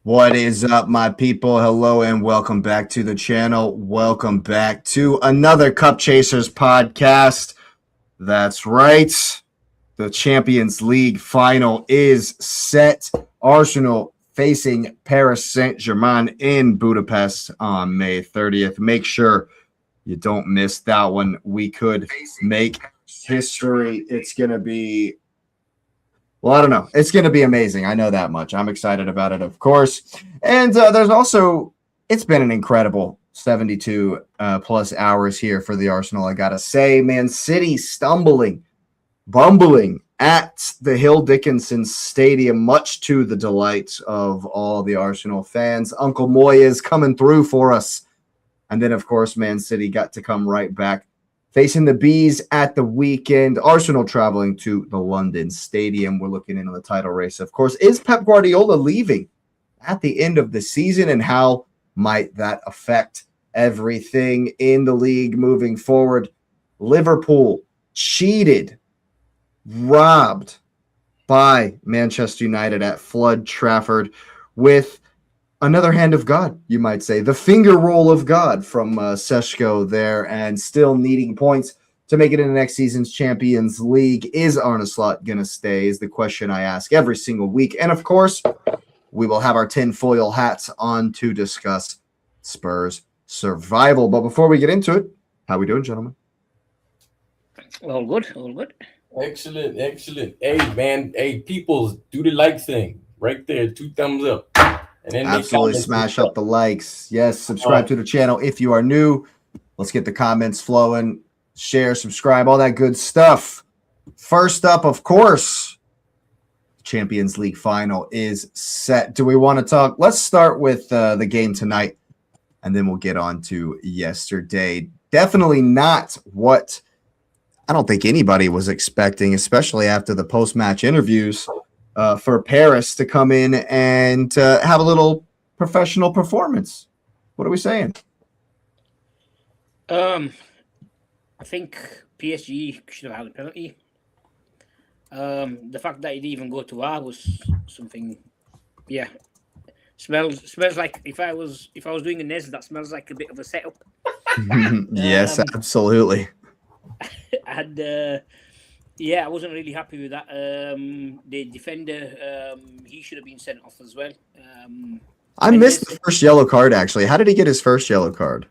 What is up, my people? Hello and welcome back to the channel. Welcome back to another Cup Chasers podcast. That's right. The Champions League final is set. Arsenal facing Paris Saint-Germain in Budapest on May 30th. Make sure you don't miss that one. We could make history. It's going to be I don't know. It's going to be amazing. I know that much. I'm excited about it, of course. And there's also, it's been an incredible 72 plus hours here for the Arsenal, I got to say. Man City bumbling at the Hill Dickinson Stadium, much to the delight of all the Arsenal fans. Uncle Moy is coming through for us. And then, of course, Man City got to come right back facing the Bees at the weekend. Arsenal traveling to the London Stadium. We're looking into the title race, of course. Is Pep Guardiola leaving at the end of the season, and how might that affect everything in the league moving forward? Liverpool cheated, robbed by Manchester United at Flood Trafford with another hand of God, you might say. The finger roll of God from Seshko there, and still needing points to make it into next season's Champions League. Is Arne Slot going to stay is the question I ask every single week. And, of course, we will have our tinfoil hats on to discuss Spurs survival. But before we get into it, how we doing, gentlemen? All good. Excellent. Hey, man. Hey, people, do the like thing right there. 2 thumbs up. And then absolutely smash up the likes. Yes, subscribe to the channel if you are new. Let's get the comments flowing. Share, subscribe, all that good stuff. First up, of course, Champions League final is set. Do we want to talk? Let's start with the game tonight, and then we'll get on to yesterday. Definitely not what I don't think anybody was expecting, especially after the post-match interviews. For Paris to come in and have a little professional performance. What are we saying? I think PSG should have had a penalty. The fact that it didn't even go to VAR was something. Yeah, smells like if I was doing a NES, that smells like a bit of a setup. Yes, absolutely. And yeah, I wasn't really happy with that. The defender, he should have been sent off as well. I missed the first yellow card, actually. How did he get his first yellow card?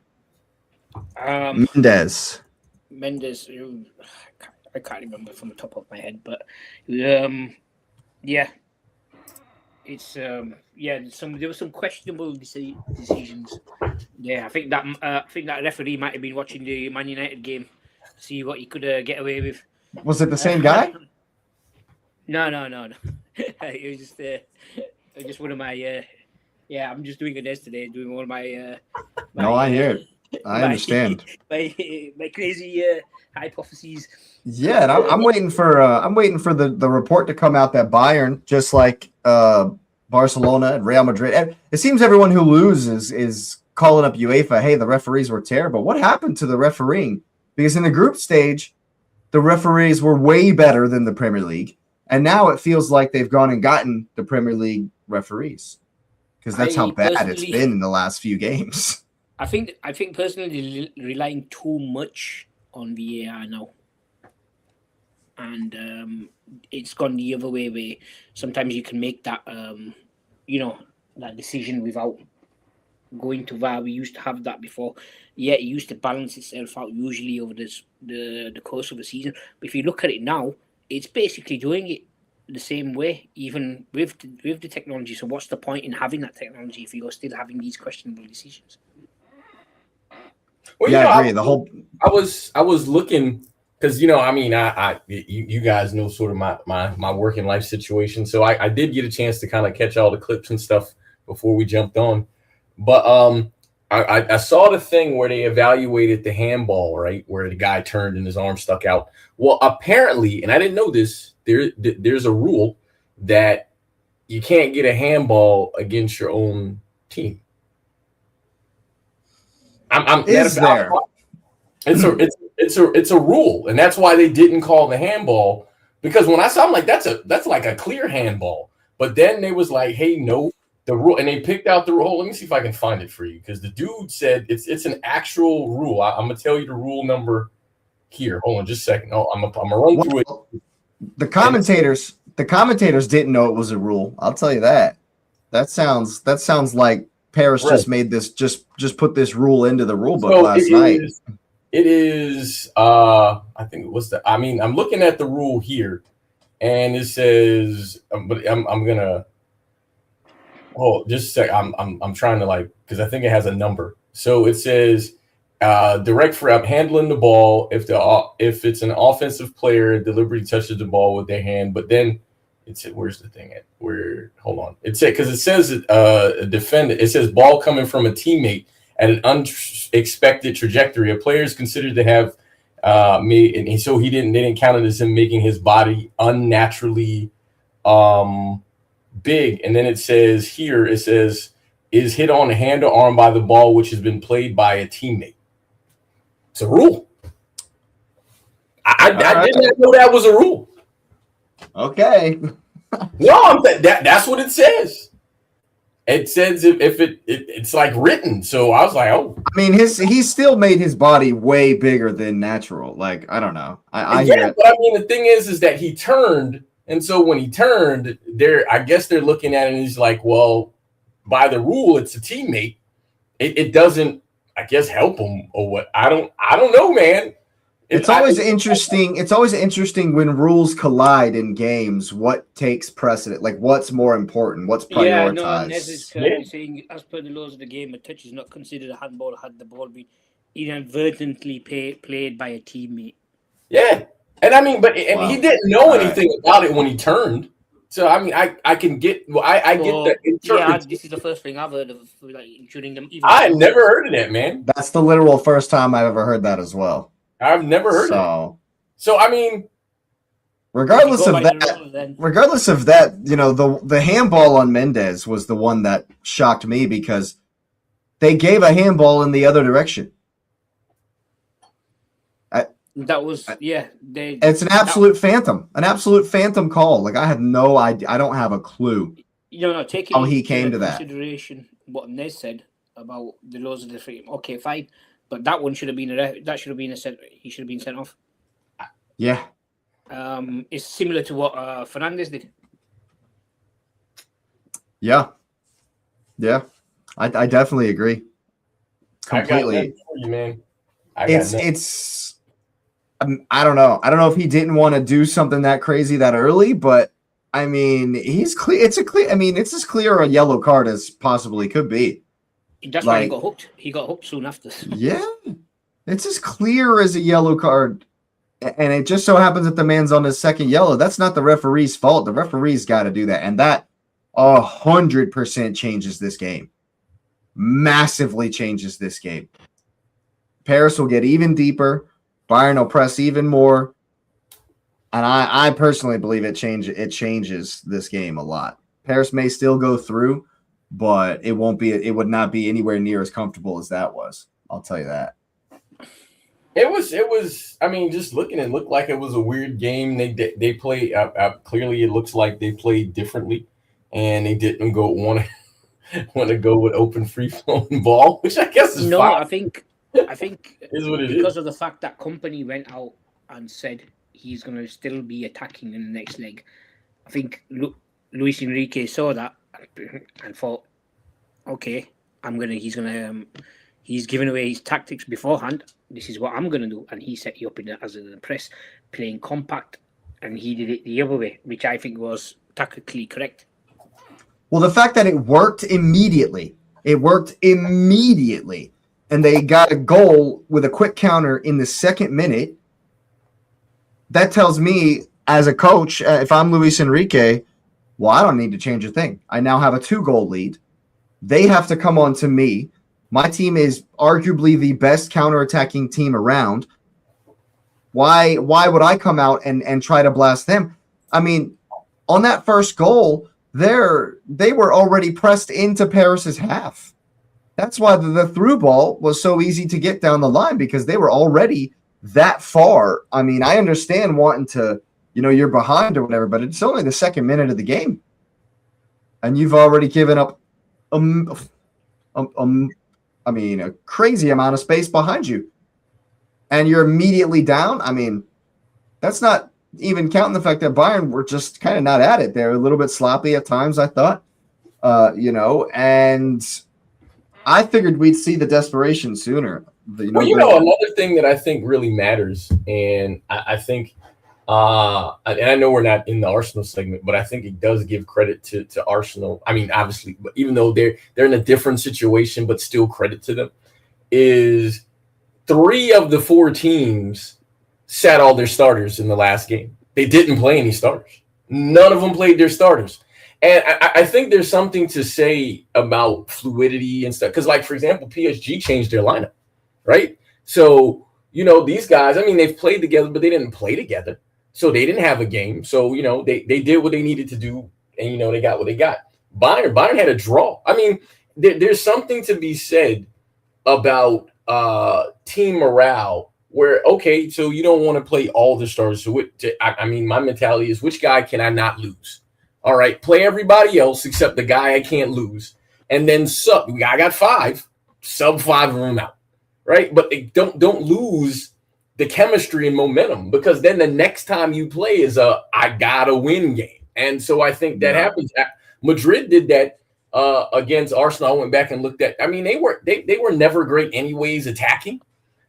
Mendes. I can't remember from the top of my head, but yeah, it's there were some questionable decisions. Yeah, I think that referee might have been watching the Man United game to see what he could get away with. Was it the same guy? No. It was just one of my. I'm just doing a NES today, doing one of my. No, I hear it. I understand. My crazy hypotheses. Yeah, and I'm waiting for the report to come out that Bayern, just like Barcelona and Real Madrid, it seems everyone who loses is calling up UEFA. Hey, the referees were terrible. What happened to the refereeing? Because in the group stage, the referees were way better than the Premier League. And now it feels like they've gone and gotten the Premier League referees. Because that's how bad it's been in the last few games. I think personally relying too much on VAR now. And it's gone the other way where sometimes you can make that that decision without going to VAR. We used to have that before. Yeah, it used to balance itself out usually over the course of the season. But if you look at it now, it's basically doing it the same way, even with the technology. So what's the point in having that technology if you're still having these questionable decisions? Well, yeah, I agree. I was looking because you guys know sort of my working life situation, so I did get a chance to kind of catch all the clips and stuff before we jumped on, but I saw the thing where they evaluated the handball, right, where the guy turned and his arm stuck out. Well, apparently, and I didn't know this, there's a rule that you can't get a handball against your own team. It's a rule, and that's why they didn't call the handball. Because when I saw, I'm like, that's like a clear handball. But then they was like, hey, no, the rule, and they picked out the rule. Let me see if I can find it for you, because the dude said it's an actual rule. I'm gonna tell you the rule number here. Hold on, just a second. Oh, I'm gonna run through it. The commentators didn't know it was a rule. I'll tell you that. That sounds like Paris just made this just put this rule into the rule book last night. It is I think it was I'm looking at the rule here, and it says, but I'm gonna just a sec. I'm trying to because I think it has a number. So it says direct for handling the ball if it's an offensive player deliberately touches the ball with their hand, but then where's the thing at? Hold on. It says a defender. It says ball coming from a teammate at an unexpected trajectory. A player is considered to have made, and so they didn't count it as him making his body unnaturally big. And then it says is hit on the hand or arm by the ball which has been played by a teammate. It's a rule. I did not know that was a rule. Okay. No, that's what it says. It says if it's like written. So I was like, oh. I mean, he still made his body way bigger than natural. Like, I don't know. I hear it. But I mean, the thing is that he turned, and so when he turned, I guess they're looking at it and he's like, well, by the rule, it's a teammate. It doesn't, I guess, help him or what? I don't know, man. It's always interesting. It's always interesting when rules collide in games. What takes precedent? Like, what's more important? What's prioritized? Yeah, no, Nez is saying, as per the laws of the game, a touch is not considered a handball had the ball been inadvertently played by a teammate. Yeah, and I mean, he didn't know anything about it when he turned. So I mean, I can get. Well, I get that. Yeah, this is the first thing I've heard of, shooting them. I never heard of that, man. That's the literal first time I've ever heard that as well. I've never heard of it. So I mean, regardless of that, you know, the handball on Mendes was the one that shocked me because they gave a handball in the other direction. It's an absolute phantom call. Like, I have no idea. I don't have a clue. Taking how he came to that consideration. What Nez said about the laws of the free. Okay, fine. But that one should have been he should have been sent off. Yeah. It's similar to what Fernandez did. Yeah. I definitely agree. Completely. I got for you, man. I don't know. I don't know if he didn't want to do something that crazy that early, but I mean, he's clear. It's as clear a yellow card as possibly could be. That's why he got hooked. He got hooked soon after. Yeah. It's as clear as a yellow card. And it just so happens that the man's on his second yellow. That's not the referee's fault. The referee's got to do that. And that 100% changes this game. Massively changes this game. Paris will get even deeper. Bayern will press even more. And I personally believe it changes this game a lot. Paris may still go through, but it would not be anywhere near as comfortable as that was. I'll tell you that. It was. I mean, just looking, it looked like it was a weird game. They play. Clearly, it looks like they played differently, and they didn't want to go with open free flowing ball, which I guess is fine. I think is what it because is. of the fact that Company went out and said he's going to still be attacking in the next leg. I think Luis Enrique saw that and thought, okay, he's given away his tactics beforehand. This is what I'm going to do. And he set you up as in the press, playing compact. And he did it the other way, which I think was tactically correct. Well, the fact that it worked immediately. And they got a goal with a quick counter in the second minute. That tells me, as a coach, if I'm Luis Enrique, well, I don't need to change a thing. I now have a 2-goal lead. They have to come on to me. My team is arguably the best counterattacking team around. Why would I come out and try to blast them? I mean, on that first goal, they were already pressed into Paris's half. That's why the through ball was so easy to get down the line, because they were already that far. I mean, I understand wanting to, you're behind or whatever, but it's only the second minute of the game. And you've already given up a crazy amount of space behind you, and you're immediately down. I mean, that's not even counting the fact that Bayern were just kind of not at it. They're a little bit sloppy at times, I thought, and I figured we'd see the desperation sooner. Another thing that I think really matters, and I think, and I know we're not in the Arsenal segment, but I think it does give credit to Arsenal. I mean, obviously, even though they're in a different situation, but still credit to them, is 3 of the 4 teams sat all their starters in the last game. They didn't play any starters. None of them played their starters. And I think there's something to say about fluidity and stuff. Because, like, for example, PSG changed their lineup, right? So, these guys, I mean, they've played together, but they didn't play together. So they didn't have a game. So, they did what they needed to do, and, they got what they got. Bayern had a draw. I mean, there's something to be said about team morale where, okay, so you don't want to play all the stars. So, my mentality is, which guy can I not lose? All right, play everybody else except the guy I can't lose. And then I got 5, sub 5 of them out, right? But don't lose the chemistry and momentum, because then the next time you play is I gotta win game. And so I think that happens. Madrid did that against Arsenal. I went back and looked at. I mean, they were never great anyways attacking.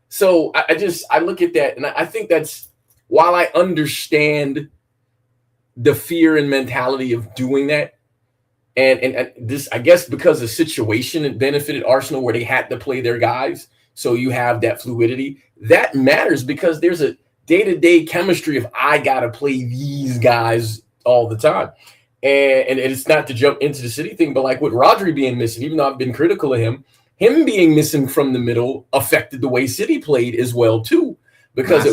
So I look at that, and I think that's, while I understand the fear and mentality of doing that, and this, I guess, because the situation, it benefited Arsenal where they had to play their guys. So you have that fluidity that matters, because there's a day-to-day chemistry of I gotta play these guys all the time. And it's not to jump into the City thing, but like with Rodri being missing, even though I've been critical of him being missing from the middle affected the way City played as well too, because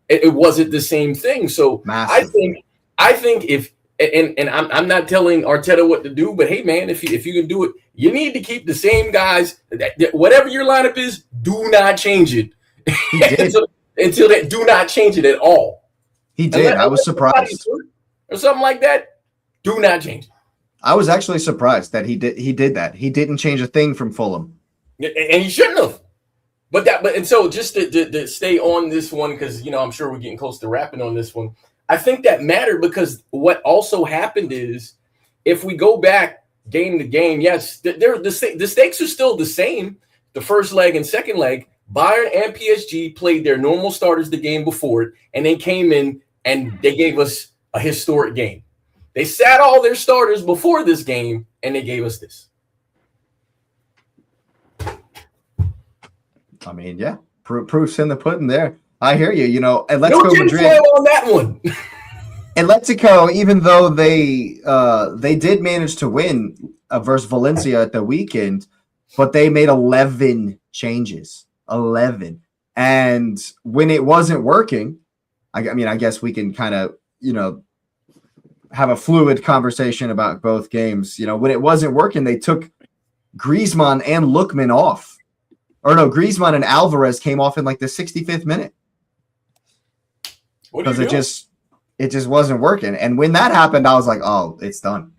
it wasn't the same thing. So massively. I think if and I'm not telling Arteta what to do, but hey man, if you can do it, you need to keep the same guys. Whatever your lineup is, do not change it until that. Do not change it at all. He did. I was surprised, or something like that. Do not change it. I was actually surprised that he did that. He didn't change a thing from Fulham, and he shouldn't have. And so just to stay on this one, because I'm sure we're getting close to wrapping on this one. I think that mattered, because what also happened is, if we go back game to game, yes, the stakes are still the same. The first leg and second leg, Bayern and PSG played their normal starters the game before it, and they came in and they gave us a historic game. They sat all their starters before this game, and they gave us this. I mean, yeah, proof's in the pudding there. I hear you. Atletico No Madrid on that one. Atletico, even though they did manage to win versus Valencia at the weekend, but they made 11 changes. 11. And when it wasn't working, I guess we can kind of, have a fluid conversation about both games. When it wasn't working, they took Griezmann and Lookman off. Or no, Griezmann and Alvarez came off in like the 65th minute. Because it just wasn't working. And when that happened, I was like, oh, it's done.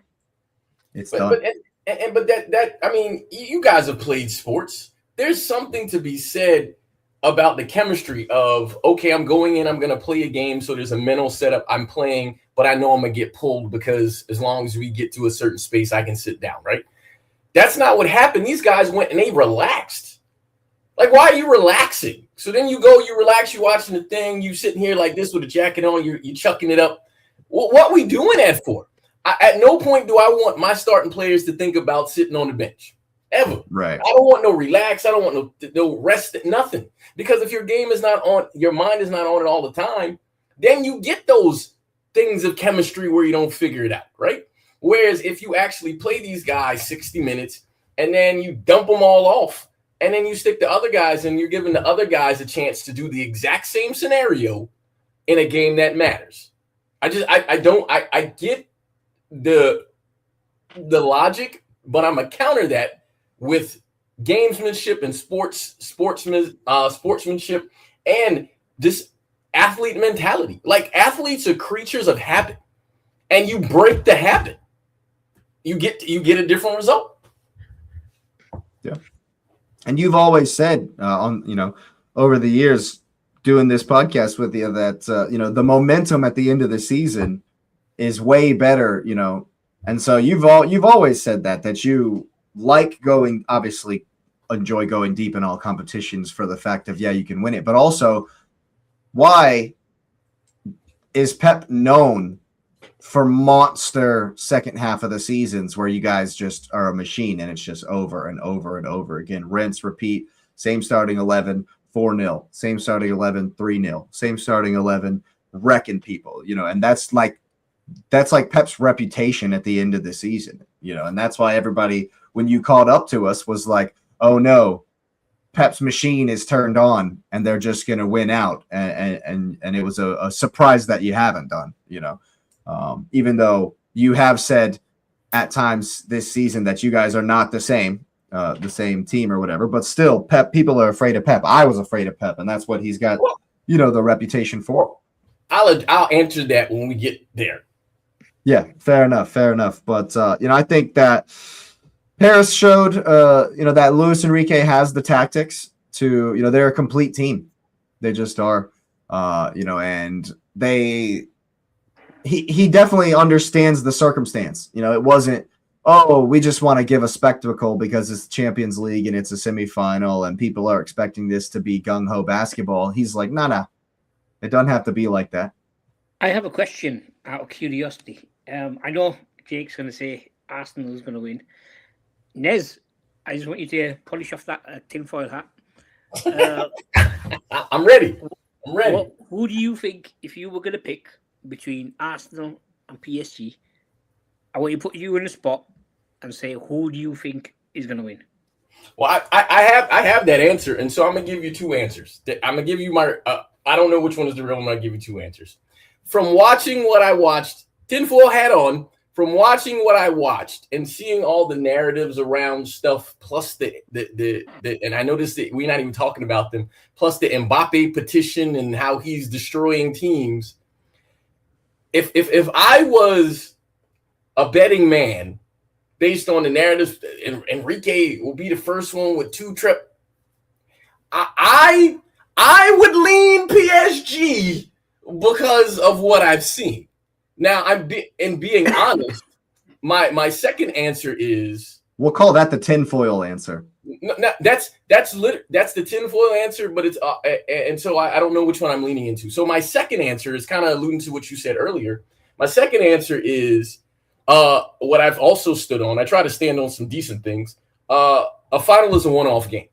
It's done. But that I mean, you guys have played sports. There's something to be said about the chemistry of, okay, I'm going in, I'm going to play a game. So there's a mental setup. I'm playing, but I know I'm going to get pulled, because as long as we get to a certain space, I can sit down, right? That's not what happened. These guys went and they relaxed. Like, why are you relaxing? So then you relax, you're watching the thing, you sitting here like this with a jacket on, you're chucking it up. What we doing that for? At no point do I want my starting players to think about sitting on the bench. Ever. Right. I don't want no relax. I don't want no rest, nothing. Because if your game is not on, your mind is not on it all the time, then you get those things of chemistry where you don't figure it out, right? Whereas if you actually play these guys 60 minutes and then you dump them all off, and then you stick the other guys and you're giving the other guys a chance to do the exact same scenario in a game that matters. I get the logic, but I'm going to counter that with gamesmanship and sportsmanship and this athlete mentality. Like, athletes are creatures of habit, and you break the habit, you get a different result. Yeah. And you've always said over the years doing this podcast with you that the momentum at the end of the season is way better, and so you've always said that you like going, obviously enjoy going deep in all competitions for the fact of you can win it, but also why is Pep known for monster second half of the seasons where you guys just are a machine and it's just over and over and over again, rinse, repeat, same starting 11, 4-0, same starting 11, 3-0, same starting 11, wrecking people, and that's like Pep's reputation at the end of the season, and that's why everybody, when you called up to us, was like, oh no, Pep's machine is turned on and they're just going to win out. And it was a surprise that you haven't done, even though you have said at times this season that you guys are not the same team or whatever, but still Pep, people are afraid of Pep. I was afraid of Pep, and that's what he's got, the reputation for. I'll answer that when we get there. Yeah, fair enough. But, I think that Paris showed, that Luis Enrique has the tactics to, they're a complete team. They just are, and he definitely understands the circumstance. It wasn't, oh, we just want to give a spectacle because it's the Champions League and it's a semifinal and people are expecting this to be gung-ho basketball. He's like, no, it doesn't have to be like that. I have a question out of curiosity. I know Jake's going to say Arsenal is going to win. Nez, I just want you to polish off that tinfoil hat. I'm ready. Who do you think, if you were going to pick between Arsenal and PSG, I want to put you in a spot and say, who do you think is going to win? Well, I have that answer, and so I'm going to give you two answers. I'm going to give you my I don't know which one is the real one. I'm going to give you two answers. From watching what I watched, tinfoil hat on, from watching what I watched and seeing all the narratives around stuff, plus the and I noticed that we're not even talking about them, plus the Mbappe petition and how he's destroying teams. If I was a betting man, based on the narratives, Enrique will be the first one with 2 trips. I would lean PSG because of what I've seen. Now, being honest, my second answer is, we'll call that the tinfoil answer. No, that's the tinfoil answer, but it's and so I don't know which one I'm leaning into. So my second answer is kind of alluding to what you said earlier. My second answer is what I've also stood on. I try to stand on some decent things. A final is a one-off game.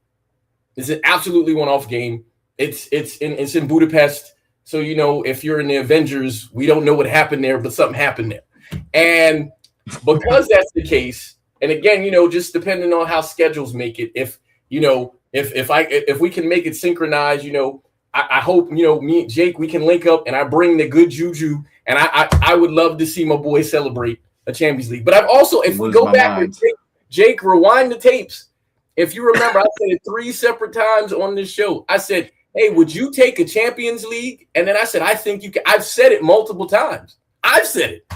It's an absolutely one-off game. It's in Budapest. So, if you're in the Avengers, we don't know what happened there, but something happened there. And because that's the case, and again, just depending on how schedules make it, if we can make it synchronized, I hope, me and Jake, we can link up and I bring the good juju, and I would love to see my boy celebrate a Champions League. But I've also, if we go back and Jake, rewind the tapes. If you remember, I said it 3 separate times on this show. I said, hey, would you take a Champions League? And then I said, I think you can. I've said it multiple times. I've said it.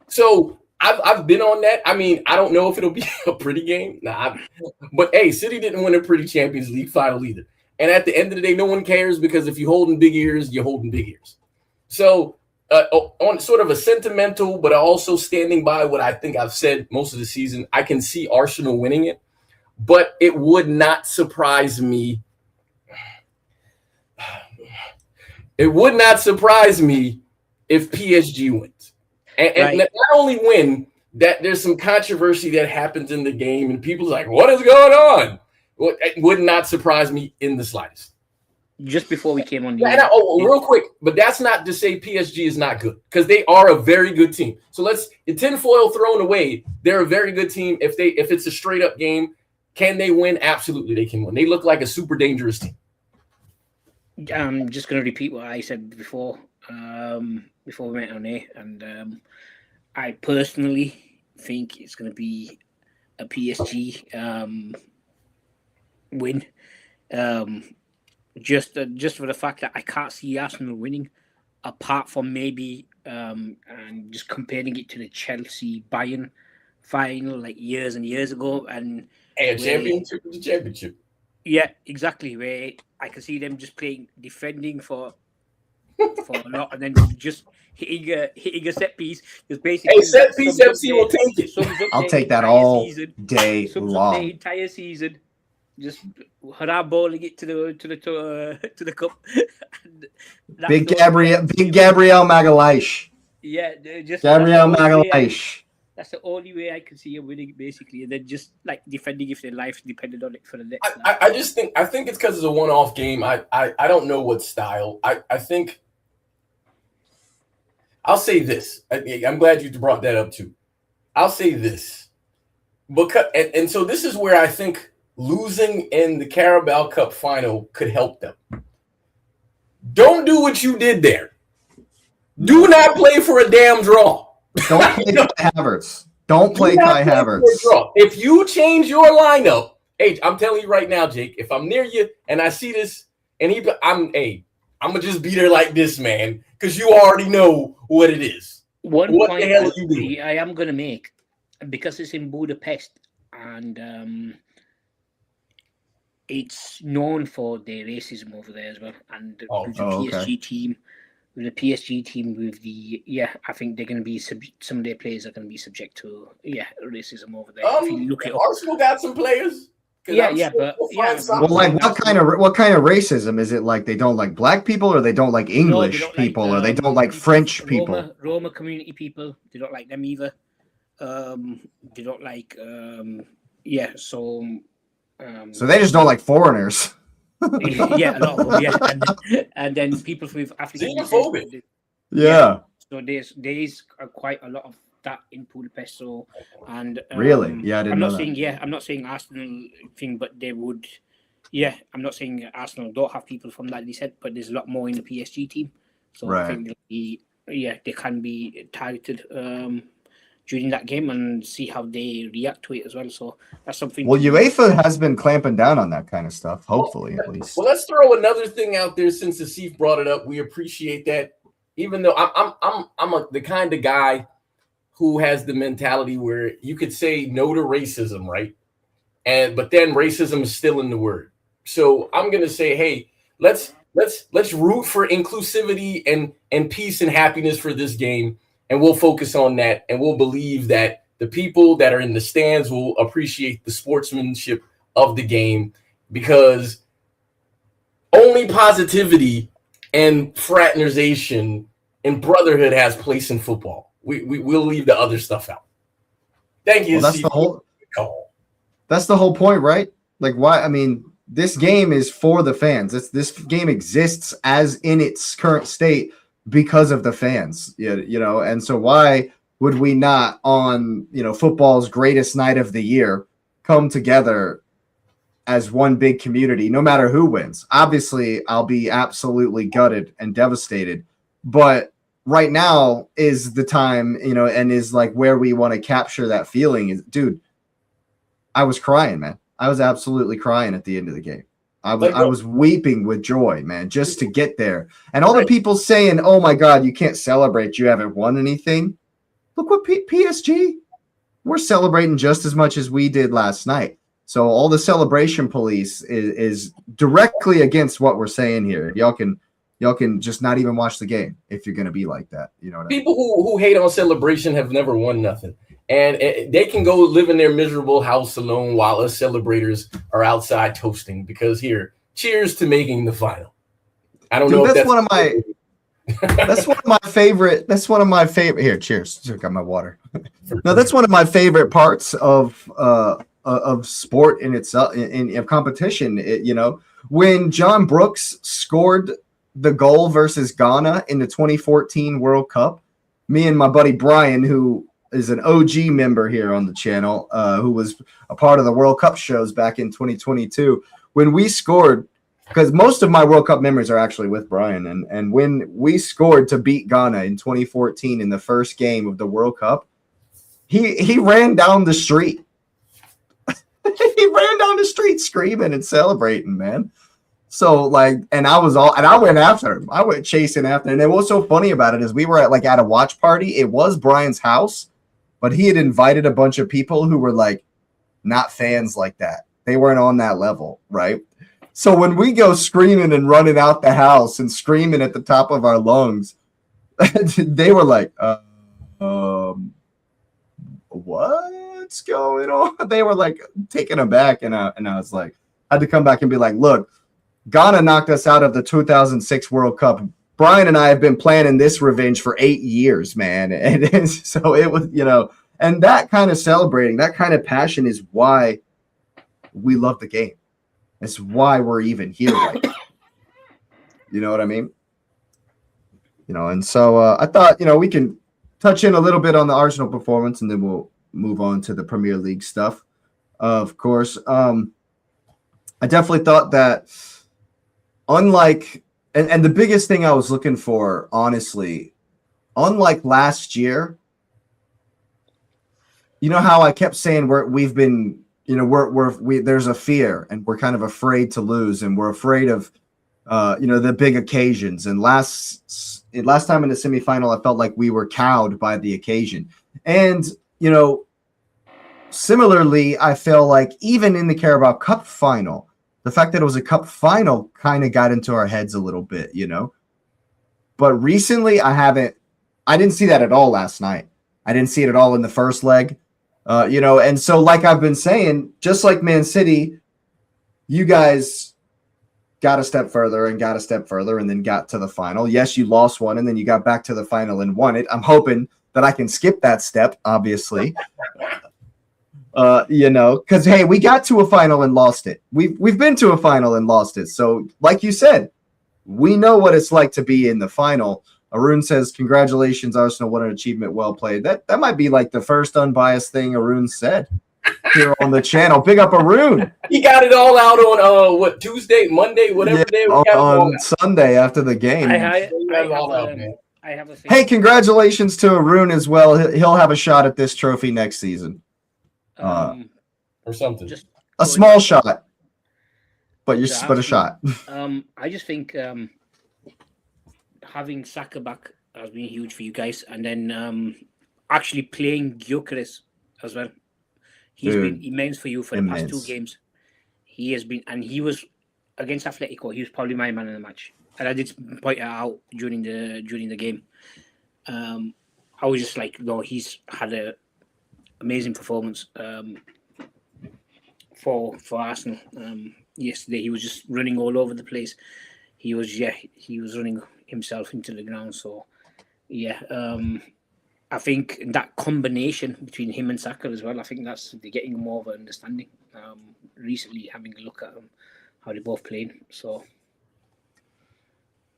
So I've been on that. I mean, I don't know if it'll be a pretty game. But hey, City didn't win a pretty Champions League final either. And at the end of the day, no one cares, because if you're holding big ears, you're holding big ears. So on sort of a sentimental, but also standing by what I think I've said most of the season, I can see Arsenal winning it. But it would not surprise me. It would not surprise me if PSG wins. And not only win, that there's some controversy that happens in the game and people's like, what is going on? Well, it would not surprise me in the slightest. Just before we came on. Real quick, but that's not to say PSG is not good, because they are a very good team. So the tinfoil thrown away, they're a very good team. If it's a straight up game, can they win? Absolutely, they can win. They look like a super dangerous team. I'm just going to repeat what I said before we went on air, and I personally think it's going to be a PSG win. Just for the fact that I can't see Arsenal winning, apart from maybe and just comparing it to the Chelsea Bayern final like years and years ago, and a championship is a championship. Yeah, exactly. Where I can see them just defending for a lot, and then just hitting a set piece. Just basically, set piece FC will take it. I'll take that all day long. The entire season, just hurrah balling it to the cup. Big Gabriel Magalhaes. Yeah, just Gabriel Magalhaes. That's the only way I can see him winning, basically, and then just like defending if their life depended on it for the next. I think it's because it's a one-off game. I don't know what style. I think I'll say this. I'm glad you brought that up too. I'll say this because and so this is where I think losing in the Carabao Cup final could help them. Don't do what you did there. Do not play for a damn draw. Don't play Kai Havertz. Don't play Kai Havertz. If you change your lineup, hey, I'm telling you right now, Jake, if I'm near you and I see this, and I'm gonna just be there like this, man, because you already know what it is. What point the hell are you doing? I am gonna make, because it's in Budapest and it's known for their racism over there as well, and the PSG team. With the PSG team, I think they're going to be some of their players are going to be subject to racism over there. If you look at Arsenal got some players. Well, like what kind of racism is it? Like they don't like black people, or they don't like English people, or they don't like French people? Roma community people, they don't like them either. They don't like So they just don't like foreigners. Yeah, a lot of them, yeah. And then people with African descent. Yeah. So there's quite a lot of that in Budapest. So really, yeah, I didn't know that. I'm not saying Arsenal thing, but they would. Yeah, I'm not saying Arsenal don't have people from that descent, but there's a lot more in the PSG team. So I think they can be targeted during that game and see how they react to it as well. So that's something. Well, UEFA has been clamping down on that kind of stuff, hopefully, at least. Well, let's throw another thing out there since Asif brought it up. We appreciate that. Even though I'm the kind of guy who has the mentality where you could say no to racism, right? But then racism is still in the word. So I'm gonna say, hey, let's root for inclusivity and peace and happiness for this game. And we'll focus on that, and we'll believe that the people that are in the stands will appreciate the sportsmanship of the game, because only positivity and fraternization and brotherhood has place in football. We'll leave the other stuff out. Thank you. Well, that's the whole point, right? Like, why? I mean, this game is for the fans. This game exists as in its current state because of the fans, and so why would we not, on football's greatest night of the year, come together as one big community, no matter who wins? Obviously, I'll be absolutely gutted and devastated, but right now is the time, and is like where we want to capture that feeling. Dude, I was crying, man. I was absolutely crying at the end of the game. I was weeping with joy, man, just to get there. And all the people saying, "Oh my God, you can't celebrate. You haven't won anything." Look what PSG. We're celebrating just as much as we did last night. So all the celebration police is directly against what we're saying here. Y'all can just not even watch the game if you're gonna be like that. You know what people I mean? who hate on celebration have never won nothing. And they can go live in their miserable house alone while us celebrators are outside toasting, because here, cheers to making the final. I don't know if that's one of my that's one of my favorite. That's one of my favorite. Here, cheers. Just got my water. No, that's one of my favorite parts of sport in itself, in competition. When John Brooks scored the goal versus Ghana in the 2014 World Cup, me and my buddy Brian, who is an OG member here on the channel, who was a part of the World Cup shows back in 2022. When we scored, because most of my World Cup memories are actually with Brian, and when we scored to beat Ghana in 2014 in the first game of the World Cup, he ran down the street. He ran down the street screaming and celebrating, man. So and I went after him. I went chasing after him. And what's so funny about it is we were at a watch party. It was Brian's house, but he had invited a bunch of people who were like not fans like that. They weren't on that level, right? So when we go screaming and running out the house and screaming at the top of our lungs, they were like, what's going on? They were like taken aback, and I was like, I had to come back and be like, look, Ghana knocked us out of the 2006 World Cup. Brian and I have been planning this revenge for 8 years, man. And so it was, and that kind of celebrating, that kind of passion is why we love the game. It's why we're even here right now. You know what I mean? And so I thought, we can touch in a little bit on the Arsenal performance, and then we'll move on to the Premier League stuff. Of course, I definitely thought that unlike and the biggest thing I was looking for, honestly, unlike last year, how I kept saying we've been, there's a fear and we're kind of afraid to lose and we're afraid of, the big occasions. And last time in the semifinal, I felt like we were cowed by the occasion. And, similarly, I feel like even in the Carabao Cup final, the fact that it was a cup final kind of got into our heads a little bit, But recently, I didn't see that at all last night. I didn't see it at all in the first leg, And so, like I've been saying, just like Man City, you guys got a step further and then got to the final. Yes, you lost one, and then you got back to the final and won it. I'm hoping that I can skip that step, obviously. Because hey, we got to a final and lost it. We've been to a final and lost it. So, like you said, we know what it's like to be in the final. Arun says, "Congratulations, Arsenal! What an achievement! Well played." That might be like the first unbiased thing Arun said here on the channel. Big up Arun. He got it all out on Tuesday, Monday, whatever day we got on Sunday after the game. I have a thing. Hey, congratulations to Arun as well. He'll have a shot at this trophy next season. Or something. Just a small shot, but a shot. I just think having Saka back has been huge for you guys, and then actually playing Gyökeres as well. He's been immense for you for the past 2 games. He has been, and he was against Atletico. He was probably my man in the match, and I did point it out during the game. I was just like, no, he's had a amazing performance for Arsenal. Yesterday he was just running all over the place. He was running himself into the ground. So I think that combination between him and Saka as well, I think they're getting more of an understanding. Recently, having a look at how they both played. So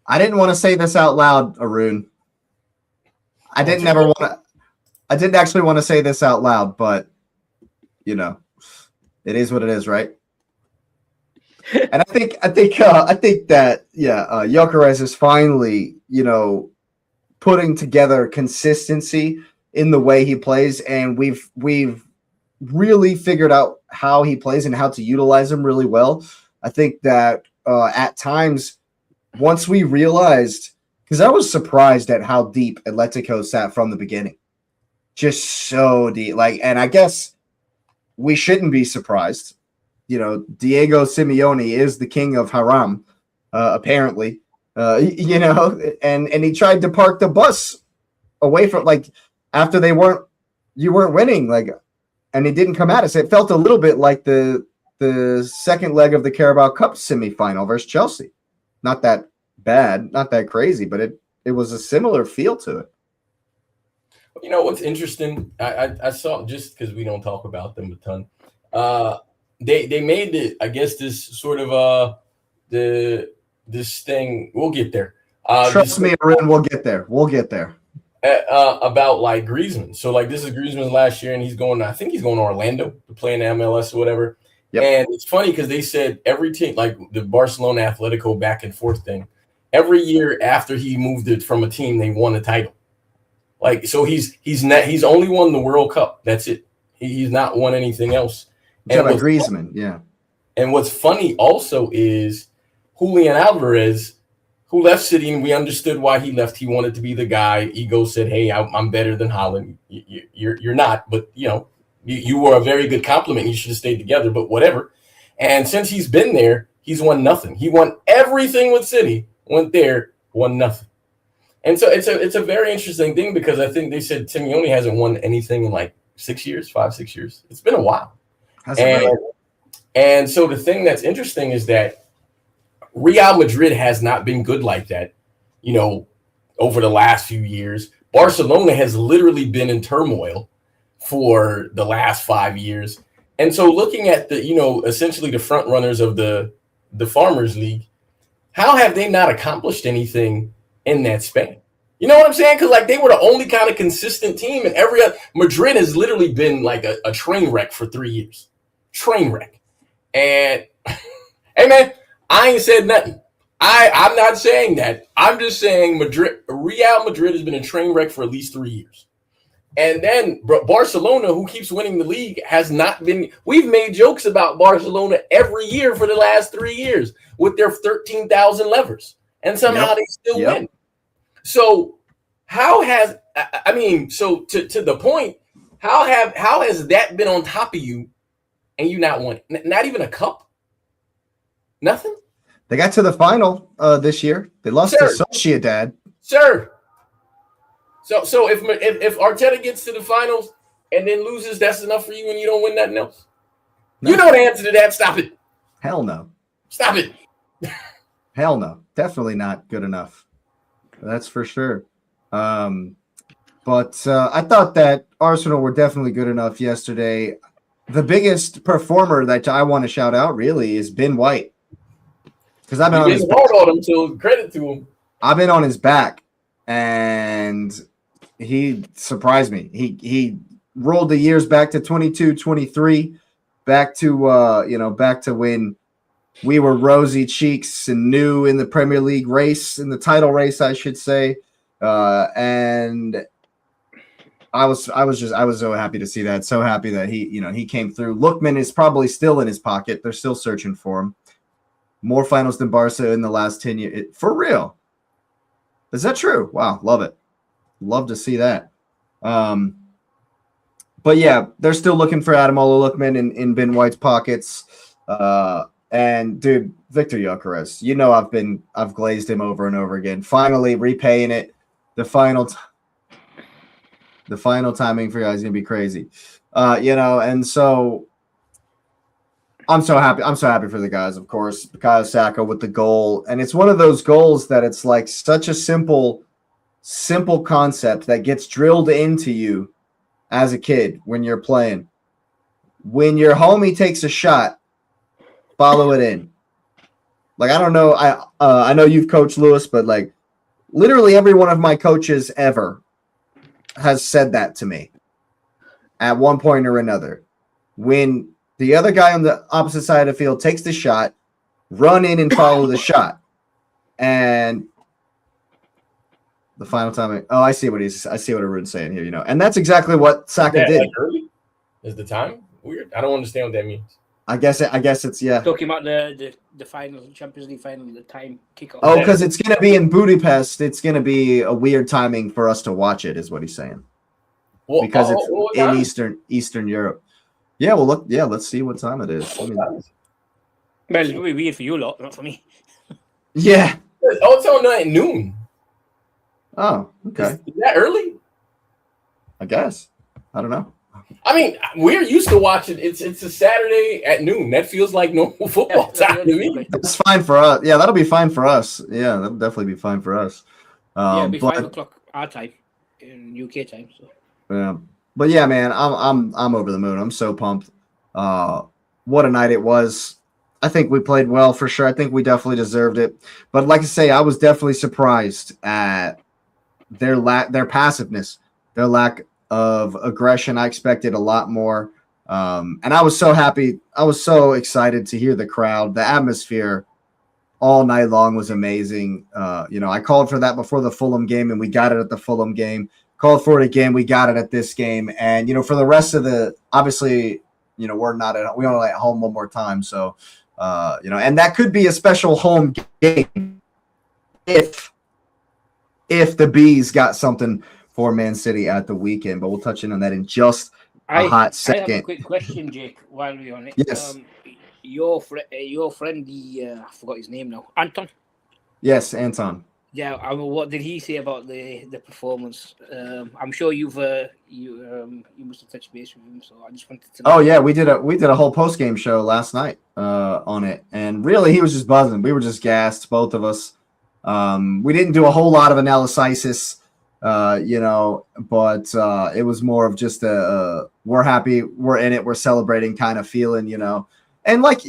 I didn't want to say this out loud, Arun. I didn't actually want to say this out loud, but it is what it is, right? And I think that Gyökeres is finally, putting together consistency in the way he plays, and we've really figured out how he plays and how to utilize him really well. I think that at times, once we realized, because I was surprised at how deep Atletico sat from the beginning, just so deep. And I guess we shouldn't be surprised. Diego Simeone is the king of haram, apparently. And he tried to park the bus away from, after you weren't winning, and he didn't come at us. It felt a little bit like the second leg of the Carabao Cup semifinal versus Chelsea. Not that bad, not that crazy, but it was a similar feel to it. What's interesting? I saw, just because we don't talk about them a ton. They made it, I guess, this sort of this thing. We'll get there. Trust me, Arun, we'll get there. About Griezmann. So this is Griezmann last year, and I think he's going to Orlando to play in the MLS or whatever. Yep. And it's funny because they said every team, like the Barcelona Atletico back and forth thing, every year after he moved it from a team, they won a title. So he's only won the World Cup. That's it. He's not won anything else. And Griezmann, yeah. And what's funny also is Julian Alvarez who left City, and we understood why he left. He wanted to be the guy. Ego said, "Hey, I'm better than Haaland. You're not, but you were a very good compliment. You should have stayed together, but whatever." And since he's been there, he's won nothing. He won everything with City. Went there, won nothing. And so it's a very interesting thing because I think they said Simeone hasn't won anything in like 6 years, 5-6 years. It's been a while. And so the thing that's interesting is that Real Madrid has not been good like that, over the last few years. Barcelona has literally been in turmoil for the last 5 years. And so looking at the, essentially the front runners of the Farmers League, how have they not accomplished anything in that span? You know what I'm saying? Because like they were the only kind of consistent team, and every other Madrid has literally been like a train wreck for 3 years. Train wreck. And hey man, I ain't said nothing. I'm not saying that. I'm just saying Real Madrid has been a train wreck for at least 3 years. And then Barcelona, who keeps winning the league, has not been. We've made jokes about Barcelona every year for the last 3 years with their 13,000 levers, and somehow they still win. So how has to the point? How has that been on top of you, and you not won? Not even a cup. Nothing. They got to the final this year. They lost to Sociedad. Sir. So if Arteta gets to the finals and then loses, that's enough for you and you don't win nothing else? No. You know the answer to that. Stop it. Hell no. Stop it. Hell no. Definitely not good enough. That's for sure. But I thought that Arsenal were definitely good enough yesterday. The biggest performer that I want to shout out really is Ben White. Because I've been on his back. On him, so credit to him. I've been on his back, and he surprised me. He rolled the years back to 22, 23, back to when we were rosy cheeks and new in the Premier League race, in the title race, I should say. And I was so happy to see that. So happy that he came through. Lookman is probably still in his pocket. They're still searching for him. More finals than Barca in the last 10 years. For real. Is that true? Wow. Love it. Love to see that. But yeah, they're still looking for Ademola Lookman in Ben White's pockets. And dude, Victor Gyökeres, I've glazed him over and over again. Finally repaying it. The final timing for you guys is gonna be crazy. And so I'm so happy. I'm so happy for the guys, of course. Bukayo Saka with the goal. And it's one of those goals that it's like such a simple concept that gets drilled into you as a kid when you're playing. When your homie takes a shot, follow it in. Like, I don't know. I know you've coached Lewis, but like literally every one of my coaches ever has said that to me at one point or another. When the other guy on the opposite side of the field takes the shot, run in and follow the shot. And the final time, I see what Arun's saying here, and that's exactly what Saka did. Like early? Is the time weird? I don't understand what that means. I guess it's talking about the final Champions League final, the time kickoff. Oh, because it's gonna be in Budapest. It's gonna be a weird timing for us to watch it, is what he's saying. Well, because it's in Eastern Europe. Yeah, well, look. Yeah, let's see what time it is. Well, it's really weird for you lot, not for me. Yeah. Oh, it's on at noon. Oh, okay. Is that early? I guess. I don't know. I mean, we're used to watching. It's a Saturday at noon. That feels like normal football time to me. That's fine for us. Yeah, that'll be fine for us. Yeah, that'll definitely be fine for us. It'll be 5 o'clock our time in UK time. So. Yeah. But yeah, man, I'm over the moon. I'm so pumped. What a night it was. I think we played well for sure. I think we definitely deserved it. But like I say, I was definitely surprised at their passiveness, their lack of aggression. I expected a lot more. And I was so happy. I was so excited to hear the crowd. The atmosphere all night long was amazing. I called for that before the Fulham game, and we got it at the Fulham game. Called for it again. We got it at this game. And, for the rest of obviously, we're we only at home one more time. So, and that could be a special home game if the Bees got something for Man City at the weekend. But we'll touch in on that in just a hot I have a second. quick question, Jake, while we're on it. Yes. Your friend, I forgot his name now, Anton. Yes, Anton. Yeah, what did he say about the performance? I'm sure you must have touched base with him, so I just wanted to know. Oh yeah, we did a whole post game show last night on it, and really he was just buzzing. We were just gassed, both of us. We didn't do a whole lot of analysis, but it was more of just we're happy, we're in it, we're celebrating kind of feeling, and like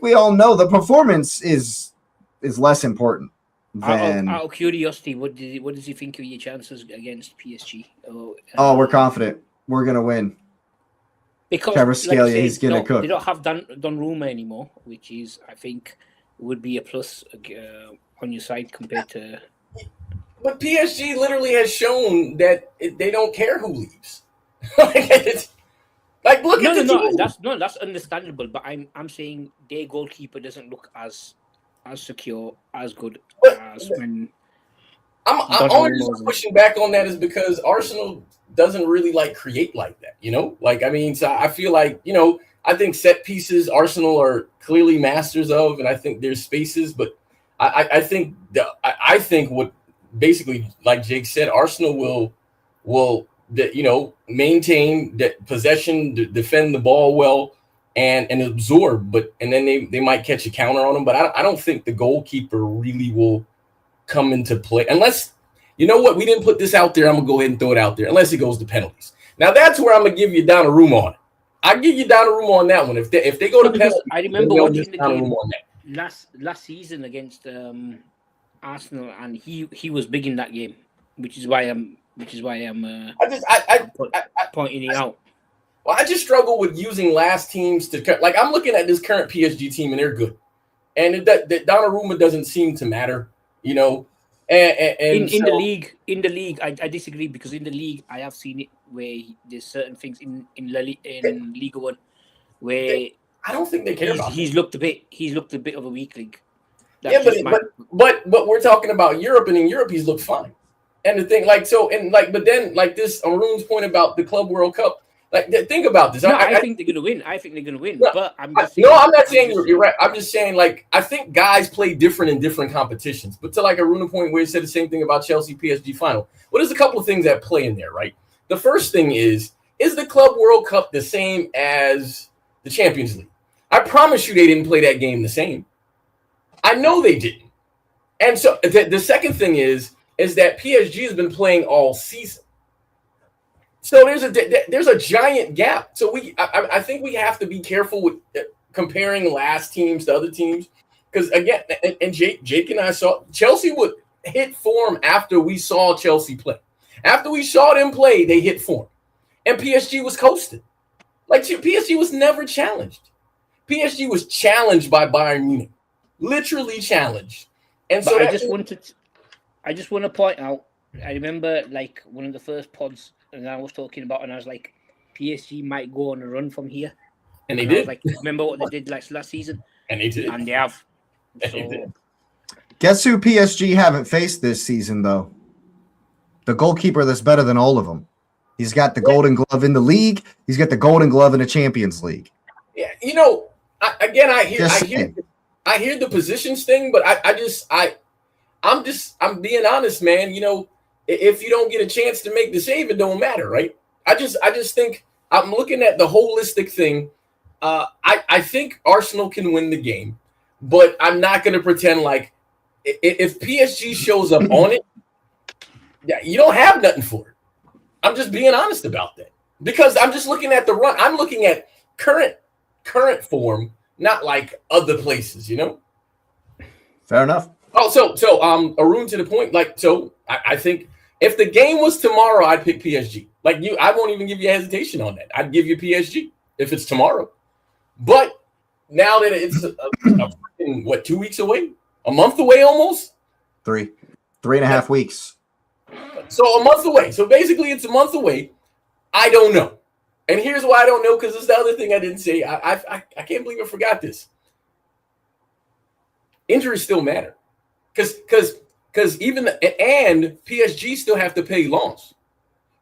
we all know, the performance is less important. Out of curiosity, what does he think of your chances against PSG? We're confident. We're gonna win. Because Kvaratskhelia, he's gonna cook. They don't have Donnarumma anymore, which is, I think, would be a plus on your side compared to. But PSG literally has shown that they don't care who leaves. Look at the team. That's understandable. But I'm saying their goalkeeper doesn't look as secure, as good as when. I'm only just pushing back on that is because Arsenal doesn't really create like that, So I feel like, I think set pieces Arsenal are clearly masters of, and I think there's spaces, but I think what basically, like Jake said, Arsenal will maintain that possession, defend the ball well, and absorb, and then they might catch a counter on them. But I don't think the goalkeeper really will come into play unless, we didn't put this out there. I'm gonna go ahead and throw it out there unless it goes to penalties. Now that's where I'm gonna give you Donnarumma on it. I give you Donnarumma on that one. If they go to penalties, I remember watching the game last season against Arsenal, and he was big in that game, which is why I'm pointing it out. Well, I just struggle with using last teams to I'm looking at this current PSG team and they're good, and that Donnarumma doesn't seem to matter, And in the league, I disagree, because in the league I have seen it where there's certain things in Liga 1 where I don't think they care about. He's looked a bit of a weak link. But we're talking about Europe, and in Europe he's looked fine. And the thing, but then this Arun's point about the Club World Cup. Think about this. No, I think they're gonna win. But I'm just saying, I'm not saying you're right. I'm just saying, I think guys play different in different competitions. But to Aruna point where he said the same thing about Chelsea PSG final. Well, there's a couple of things that play in there, right? The first thing is the Club World Cup the same as the Champions League? I promise you they didn't play that game the same. I know they didn't. And so the second thing is that PSG has been playing all season. So there's a giant gap. So I think we have to be careful with comparing last teams to other teams, because again, and Jake and I saw Chelsea would hit form after we saw Chelsea play. After we saw them play, they hit form, and PSG was coasting. PSG was never challenged. PSG was challenged by Bayern Munich, literally challenged. And so I just want to point out. I remember one of the first pods. And I was talking about, and I was like, PSG might go on a run from here. And they did. Remember what they did last season? And they did. And they have. Guess who PSG haven't faced this season, though? The goalkeeper that's better than all of them. He's got the Golden Glove in the league. He's got the Golden Glove in the Champions League. Yeah, I hear the positions thing, but I'm being honest, man. If you don't get a chance to make the save, it don't matter, right? I just think I'm looking at the holistic thing. I think Arsenal can win the game, but I'm not going to pretend like if PSG shows up on it, you don't have nothing for it. I'm just being honest about that, because I'm just looking at the run. I'm looking at current form, not other places, Fair enough. Oh, so Arun, to the point, I think if the game was tomorrow, I'd pick PSG. I won't even give you hesitation on that. I'd give you PSG if it's tomorrow. But now that it's 2 weeks away, a month away almost? 3.5 weeks. So a month away. So basically it's a month away. I don't know. And here's why I don't know, because it's the other thing I didn't say. I can't believe I forgot this. Injuries still matter. Because because and PSG still have to pay Lens.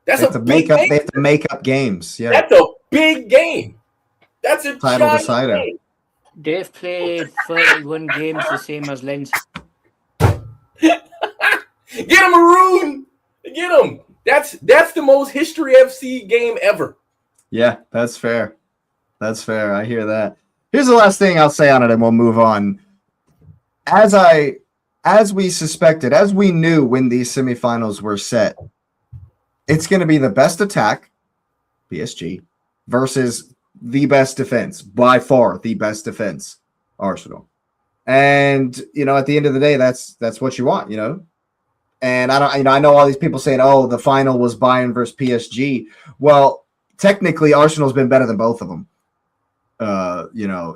That's They have to make up. They have to make up games. Yeah, that's a big game. That's a title giant decider. game. They've played 31 games the same as Lens. Get him, Maroon. Get him. That's the most History FC game ever. Yeah, that's fair. That's fair. I hear that. Here's the last thing I'll say on it, and we'll move on. As we suspected, as we knew when these semifinals were set, it's going to be the best attack, PSG, versus the best defense, by far the best defense, Arsenal. And at the end of the day, that's what you want, And I know all these people saying, "Oh, the final was Bayern versus PSG." Well, technically, Arsenal's been better than both of them,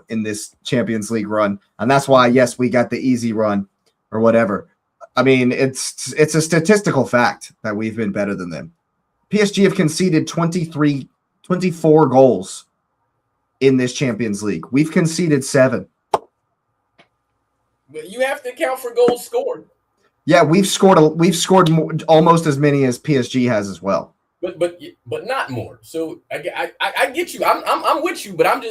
in this Champions League run, and that's why, yes, we got the easy run or whatever. I mean, it's a statistical fact that we've been better than them. PSG have conceded 24 goals in this Champions League. We've conceded 7. But you have to account for goals scored. Yeah, we've scored almost as many as PSG has as well. But not more. So I get you. I'm with you, but I'm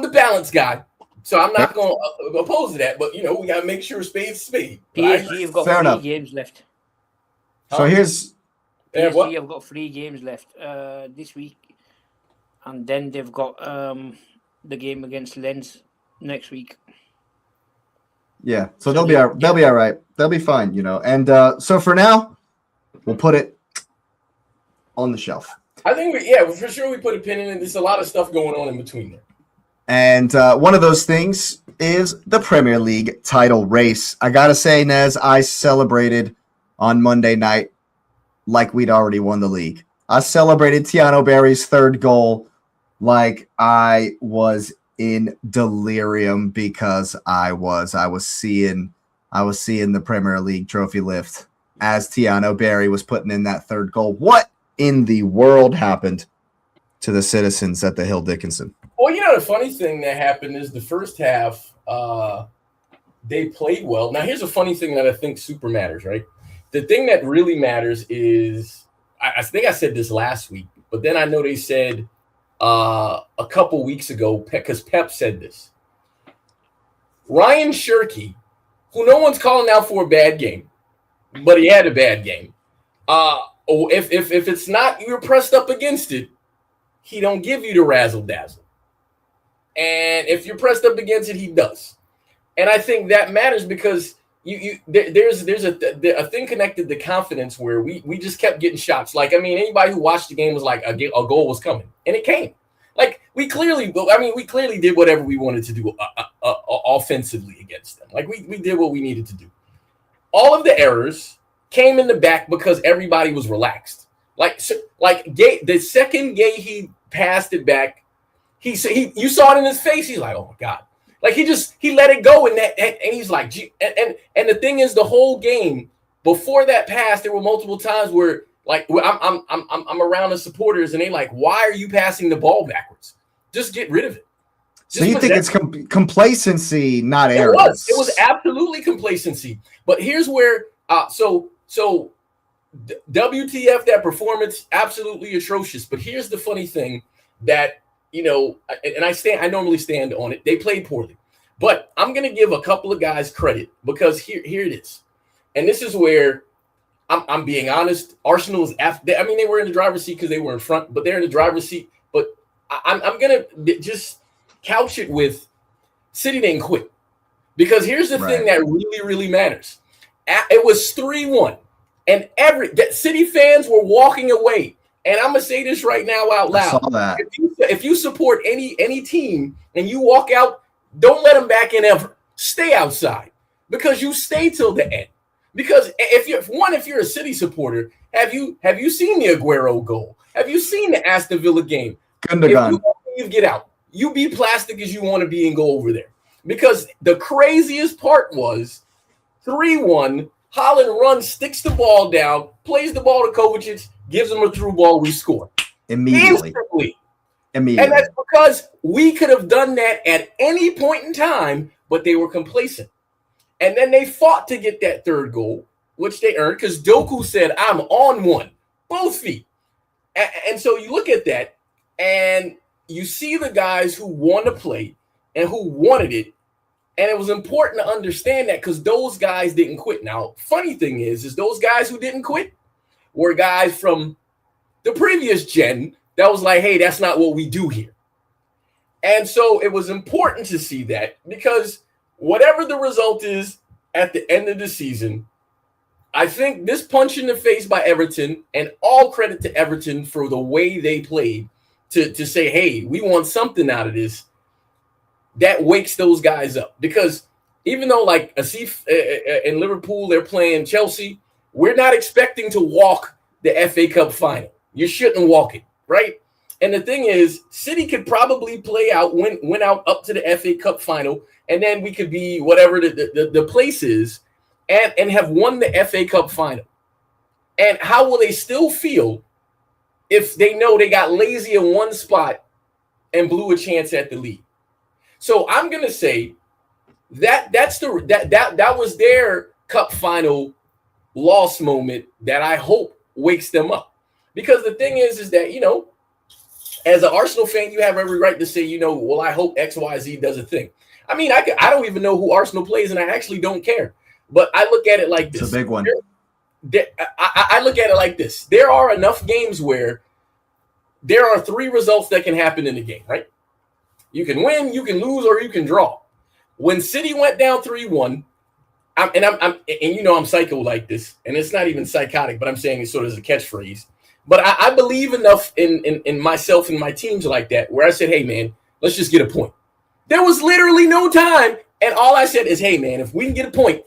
the balance guy. So I'm not going to oppose to that. But we got to make sure spade's spade. PSG have got 3 games left. So here's PSG have got 3 games left this week, and then they've got the game against Lens next week. Yeah, so they'll be all right. They'll be fine, And so for now, we'll put it on the shelf. I think for sure we put a pin in it. There's a lot of stuff going on in between there. And one of those things is the Premier League title race. I gotta say, Nez, I celebrated on Monday night like we'd already won the league. I celebrated Tiano Berry's 3rd goal like I was in delirium because I was seeing the Premier League trophy lift as Tiano Berry was putting in that 3rd goal. What in the world happened to the citizens at the Hill Dickinson? Well, the funny thing that happened is the first half, they played well. Now, here's a funny thing that I think super matters, right? The thing that really matters is, I think I said this last week, but then I know they said a couple weeks ago, because Pep said this. Ryan Shirky, who no one's calling out for a bad game, but he had a bad game. If it's not you're pressed up against it, he don't give you the razzle dazzle. And if you're pressed up against it, he does. And I think that matters because there's a thing connected to confidence where we just kept getting shots. Like, anybody who watched the game was like a goal was coming, and it came. Like, we clearly did whatever we wanted to do offensively against them. Like, we did what we needed to do. All of the errors came in the back because everybody was relaxed. The second Gay passed it back, you saw it in his face. He's like, oh my God. Like, he let it go, and he's like, gee. And the thing is, the whole game before that pass, there were multiple times where, like, I'm around the supporters, and they like, why are you passing the ball backwards? Just get rid of it. So you think it's complacency, not arrogance? It was absolutely complacency. But here's where, so WTF, that performance, absolutely atrocious. But here's the funny thing that, and I normally stand on it. They played poorly, but I'm going to give a couple of guys credit because here it is. And this is where I'm being honest. Arsenal is they were in the driver's seat because they were in front, but they're in the driver's seat. But I'm going to just couch it with City didn't quit, because here's the thing that really, really matters. It was 3-1, and City fans were walking away. And I'm gonna say this right now out loud. I saw that. If you support any team and you walk out, don't let them back in ever. Stay outside, because you stay till the end. Because if you're a City supporter, have you seen the Aguero goal? Have you seen the Aston Villa game? Gundogan. You get out. You be plastic as you want to be and go over there. Because the craziest part was 3-1. Holland runs, sticks the ball down, plays the ball to Kovacic, gives him a through ball, we score. Immediately. And that's because we could have done that at any point in time, but they were complacent. And then they fought to get that 3rd goal, which they earned because Doku said, I'm on one, both feet. And so you look at that and you see the guys who want to play and who wanted it. And it was important to understand that because those guys didn't quit. Now, funny thing is those guys who didn't quit were guys from the previous gen that was like, hey, that's not what we do here. And so it was important to see that because whatever the result is at the end of the season, I think this punch in the face by Everton, and all credit to Everton for the way they played to say, hey, we want something out of this, that wakes those guys up. Because even though like Asif and Liverpool, they're playing Chelsea, we're not expecting to walk the FA Cup final. You shouldn't walk it, right? And the thing is, City could probably play out, win out up to the FA Cup final, and then we could be whatever the place is and have won the FA Cup final. And how will they still feel if they know they got lazy in one spot and blew a chance at the lead? So I'm gonna say that that was their cup final loss moment that I hope wakes them up. Because the thing is that, you know, as an Arsenal fan, you have every right to say, you know, well, I hope XYZ does a thing. I mean, I don't even know who Arsenal plays, and I actually don't care. But I look at it like this. It's a big one. I look at it like this. There are enough games where there are 3 results that can happen in the game, right? You can win, you can lose, or you can draw. When City went down 3-1, and you know I'm psycho like this, and it's not even psychotic, but I'm saying it sort of as a catchphrase. But I believe enough in myself and my teams like that, where I said, hey, man, let's just get a point. There was literally no time, and all I said is, hey, man, if we can get a point,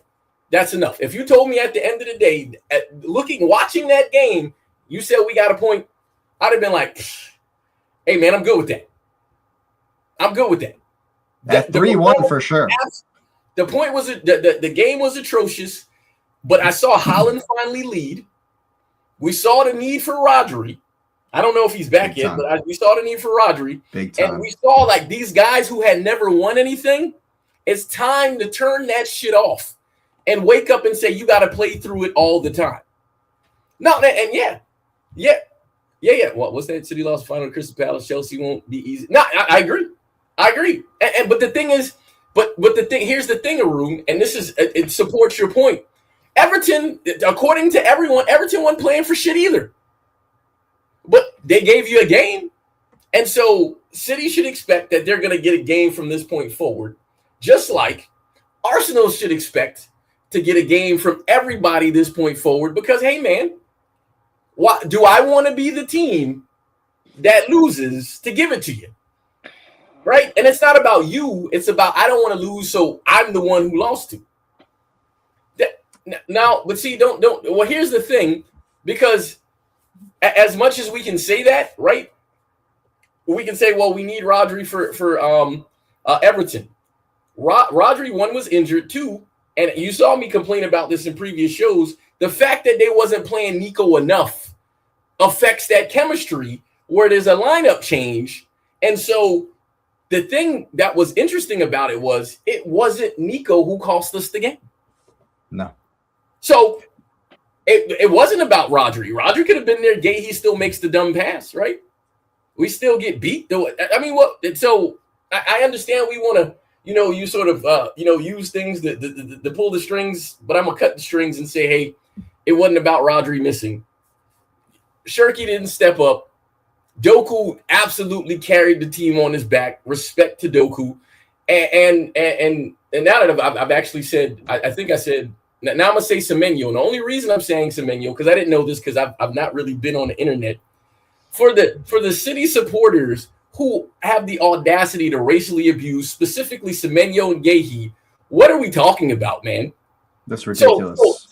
that's enough. If you told me at the end of the day, watching that game, you said we got a point, I'd have been like, hey, man, I'm good with that. I'm good with that. That 3-1 for sure. The point was the game was atrocious, but I saw Haaland finally lead. We saw the need for Rodri. I don't know if he's back yet, but we saw the need for Rodri. Big time. And we saw like these guys who had never won anything. It's time to turn that shit off and wake up and say, you got to play through it all the time. No, and yeah. What was that? City lost final to Crystal Palace. Chelsea won't be easy. No, I agree. And but the thing is, here's the thing, Arun, and this is it supports your point. Everton, according to everyone, Everton wasn't playing for shit either. But they gave you a game. And so City should expect that they're going to get a game from this point forward, just like Arsenal should expect to get a game from everybody this point forward. Because, hey, man, do I want to be the team that loses to give it to you? Right? And it's not about you. It's about I don't want to lose, so I'm the one who lost to. Now, but see, don't. Well, here's the thing, because as much as we can say that, right? We can say, well, we need Rodri for Everton. Rodri, 1, was injured, 2, and you saw me complain about this in previous shows. The fact that they wasn't playing Nico enough affects that chemistry where there's a lineup change. And so the thing that was interesting about it wasn't Nico who cost us the game. No. So it wasn't about Rodri. Rodri could have been there. He still makes the dumb pass, right? We still get beat, though. I mean, so I understand we want to, you sort of, use things to pull the strings, but I'm going to cut the strings and say, hey, it wasn't about Rodri missing. Shirky didn't step up. Doku absolutely carried the team on his back. Respect to Doku. And now that I've actually said, I think I said, now I'm going to say Semenyo. And the only reason I'm saying Semenyo, because I didn't know this because I've not really been on the internet. For the City supporters who have the audacity to racially abuse, specifically Semenyo and Gehi, what are we talking about, man? That's ridiculous.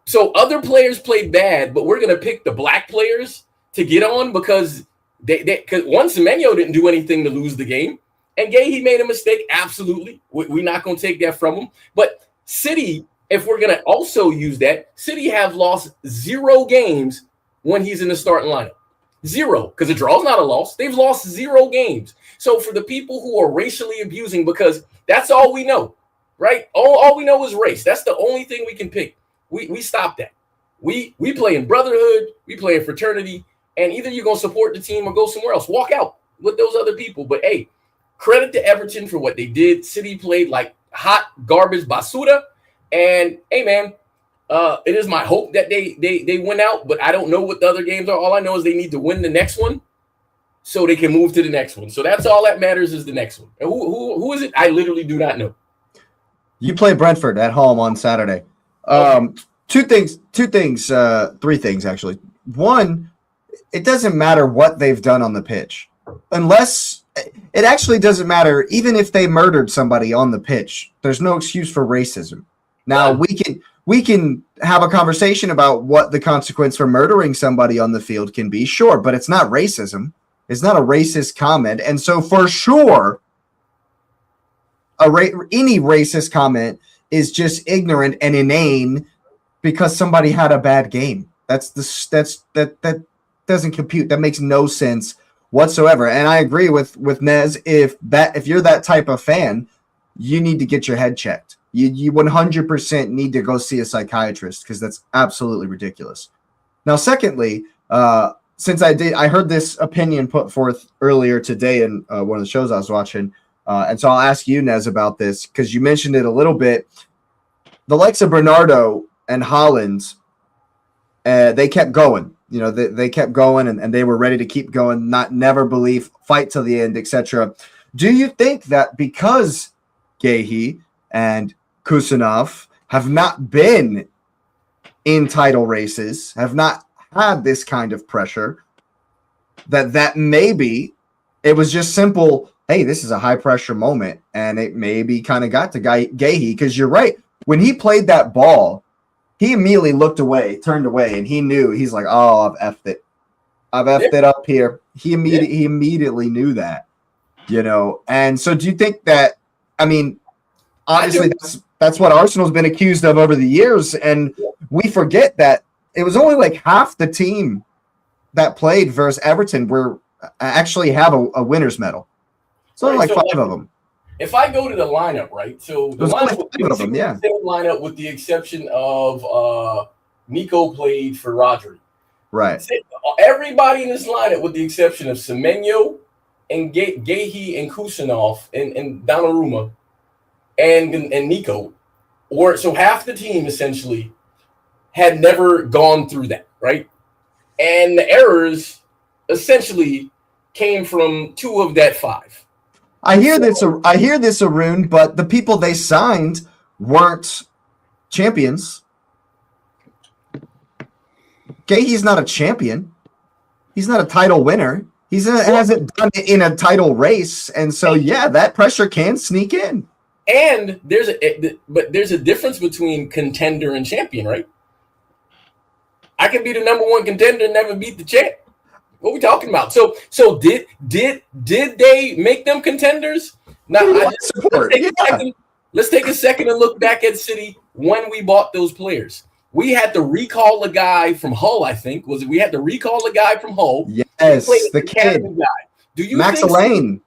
So other players played bad, but we're going to pick the black players to get on because because Semenyo didn't do anything to lose the game. And Gehi made a mistake, absolutely. We're not going to take that from him. But City, if we're going to also use that, City have lost 0 games when he's in the starting lineup. 0, because a draw is not a loss. They've lost 0 games. So for the people who are racially abusing, because that's all we know, right? All we know is race. That's the only thing we can pick. We stop that. We play in brotherhood, we play in fraternity, and either you're gonna support the team or go somewhere else. Walk out with those other people. But hey, credit to Everton for what they did. City played like hot garbage basura. And hey man, it is my hope that they win out, but I don't know what the other games are. All I know is they need to win the next one so they can move to the next one. So that's all that matters is the next one. And who is it? I literally do not know. You play Brentford at home on Saturday. Three things actually. One, it doesn't matter what they've done on the pitch, unless it actually doesn't matter. Even if they murdered somebody on the pitch, there's no excuse for racism. Now we can have a conversation about what the consequence for murdering somebody on the field can be, sure, but it's not racism. It's not a racist comment, and so for sure, any racist comment is just ignorant and inane because somebody had a bad game. That doesn't compute. That makes no sense whatsoever. And I agree with Nez. If you're that type of fan, you need to get your head checked. You 100% need to go see a psychiatrist because that's absolutely ridiculous. Now, secondly, since I heard this opinion put forth earlier today in one of the shows I was watching, and so I'll ask you, Nez, about this because you mentioned it a little bit. The likes of Bernardo and Holland, they kept going. They kept going and they were ready to keep going, never believe, fight till the end, etc. Do you think that because Gehi and Kusanov have not been in title races, have not had this kind of pressure, that maybe it was just simple, hey, this is a high pressure moment, and it maybe kind of got to Gehi? Because you're right. When he played that ball, he immediately looked away, turned away, and he knew. He's like, oh, I've effed it. I've effed it up here. He immediately knew that, And so do you think that, obviously that's what Arsenal's been accused of over the years, and we forget that it was only like half the team that played versus Everton actually have a winner's medal. It's only like 5 of them. If I go to the lineup, right? So the lineup with the exception of Nico played for Rodri. Right. Everybody in this lineup with the exception of Semenyo and Gehi and Kusanov and Donnarumma and Nico, so half the team essentially had never gone through that, right? And the errors essentially came from 2 of that 5. I hear this, Arun, but the people they signed weren't champions. Gehi's not a champion. He's not a title winner. Hasn't done it in a title race, and so that pressure can sneak in. And there's a difference between contender and champion, right? I can be the number 1 contender and never beat the champ. What are we talking about? So did they make them contenders? Now, let's take a second and look back at City when we bought those players. We had to recall a guy from Hull, I think. We had to recall a guy from Hull. Yes, the kid. Guy. Max Elaine.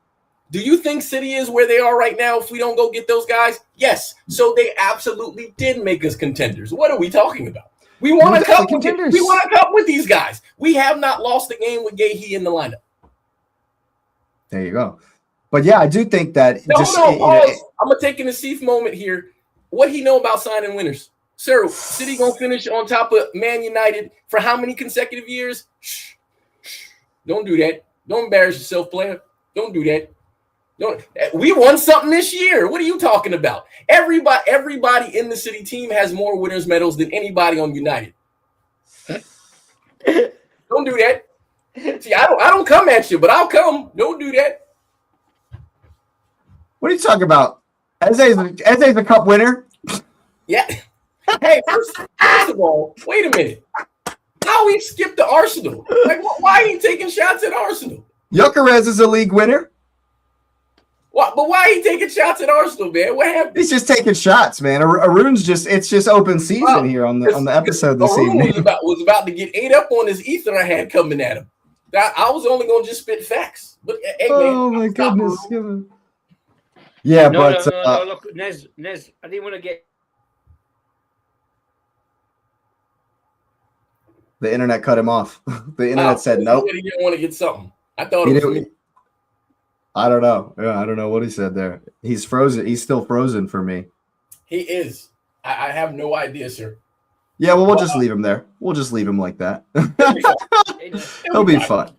Do you think City is where they are right now if we don't go get those guys? Yes. So they absolutely did make us contenders. What are we talking about? We want to cup with these guys. We have not lost a game with Gehi in the lineup. There you go. But I do think that. I'm gonna take an Asif moment here. What he know about signing winners, sir? City gonna finish on top of Man United for how many consecutive years? Shh. Don't do that. Don't embarrass yourself, player. Don't do that. We won something this year. What are you talking about? Everybody in the City team has more winners' medals than anybody on United. Don't do that. See, I don't come at you, but I'll come. Don't do that. What are you talking about? Eze's a cup winner. Yeah. Hey, first of all, wait a minute. How we skipped to Arsenal? Like, why are you taking shots at Arsenal? Gyökeres is a league winner. What? But why are you taking shots at Arsenal, man? What happened? He's just taking shots, man. Arun's it's just open season here on the episode this evening. Was about to get ate up on this ether I had coming at him. I was only going to just spit facts. But hey, my goodness. Yeah, no, look, Nez, I didn't want to get The internet cut him off. The internet said nope. He didn't want to get something. I thought it was me. I don't know. Yeah, I don't know what he said there. He's frozen. He's still frozen for me. He is. I have no idea, sir. Yeah, well, we'll just leave him there. We'll just leave him like that. He'll be fun.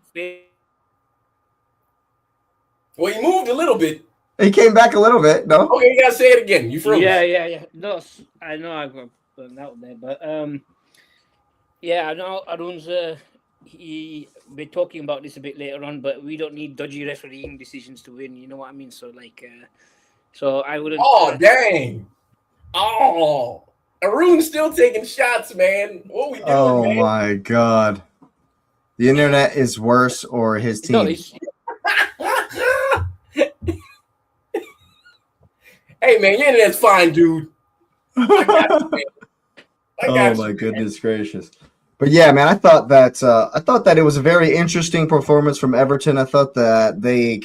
Well, he moved a little bit. He came back a little bit. No. Okay, you gotta say it again. You froze. Yeah. No, I know I got burned out there, but yeah, I know Arun's. We're talking about this a bit later on, but we don't need dodgy refereeing decisions to win. You know what I mean? So so I wouldn't. Oh dang! Oh, Arun's still taking shots, man. What we doing, Oh man? my god, the internet is worse, or his team. No, Hey man, your internet's fine, dude. I got you, man. Oh my goodness gracious. But yeah, man, I thought that it was a very interesting performance from Everton. I thought that they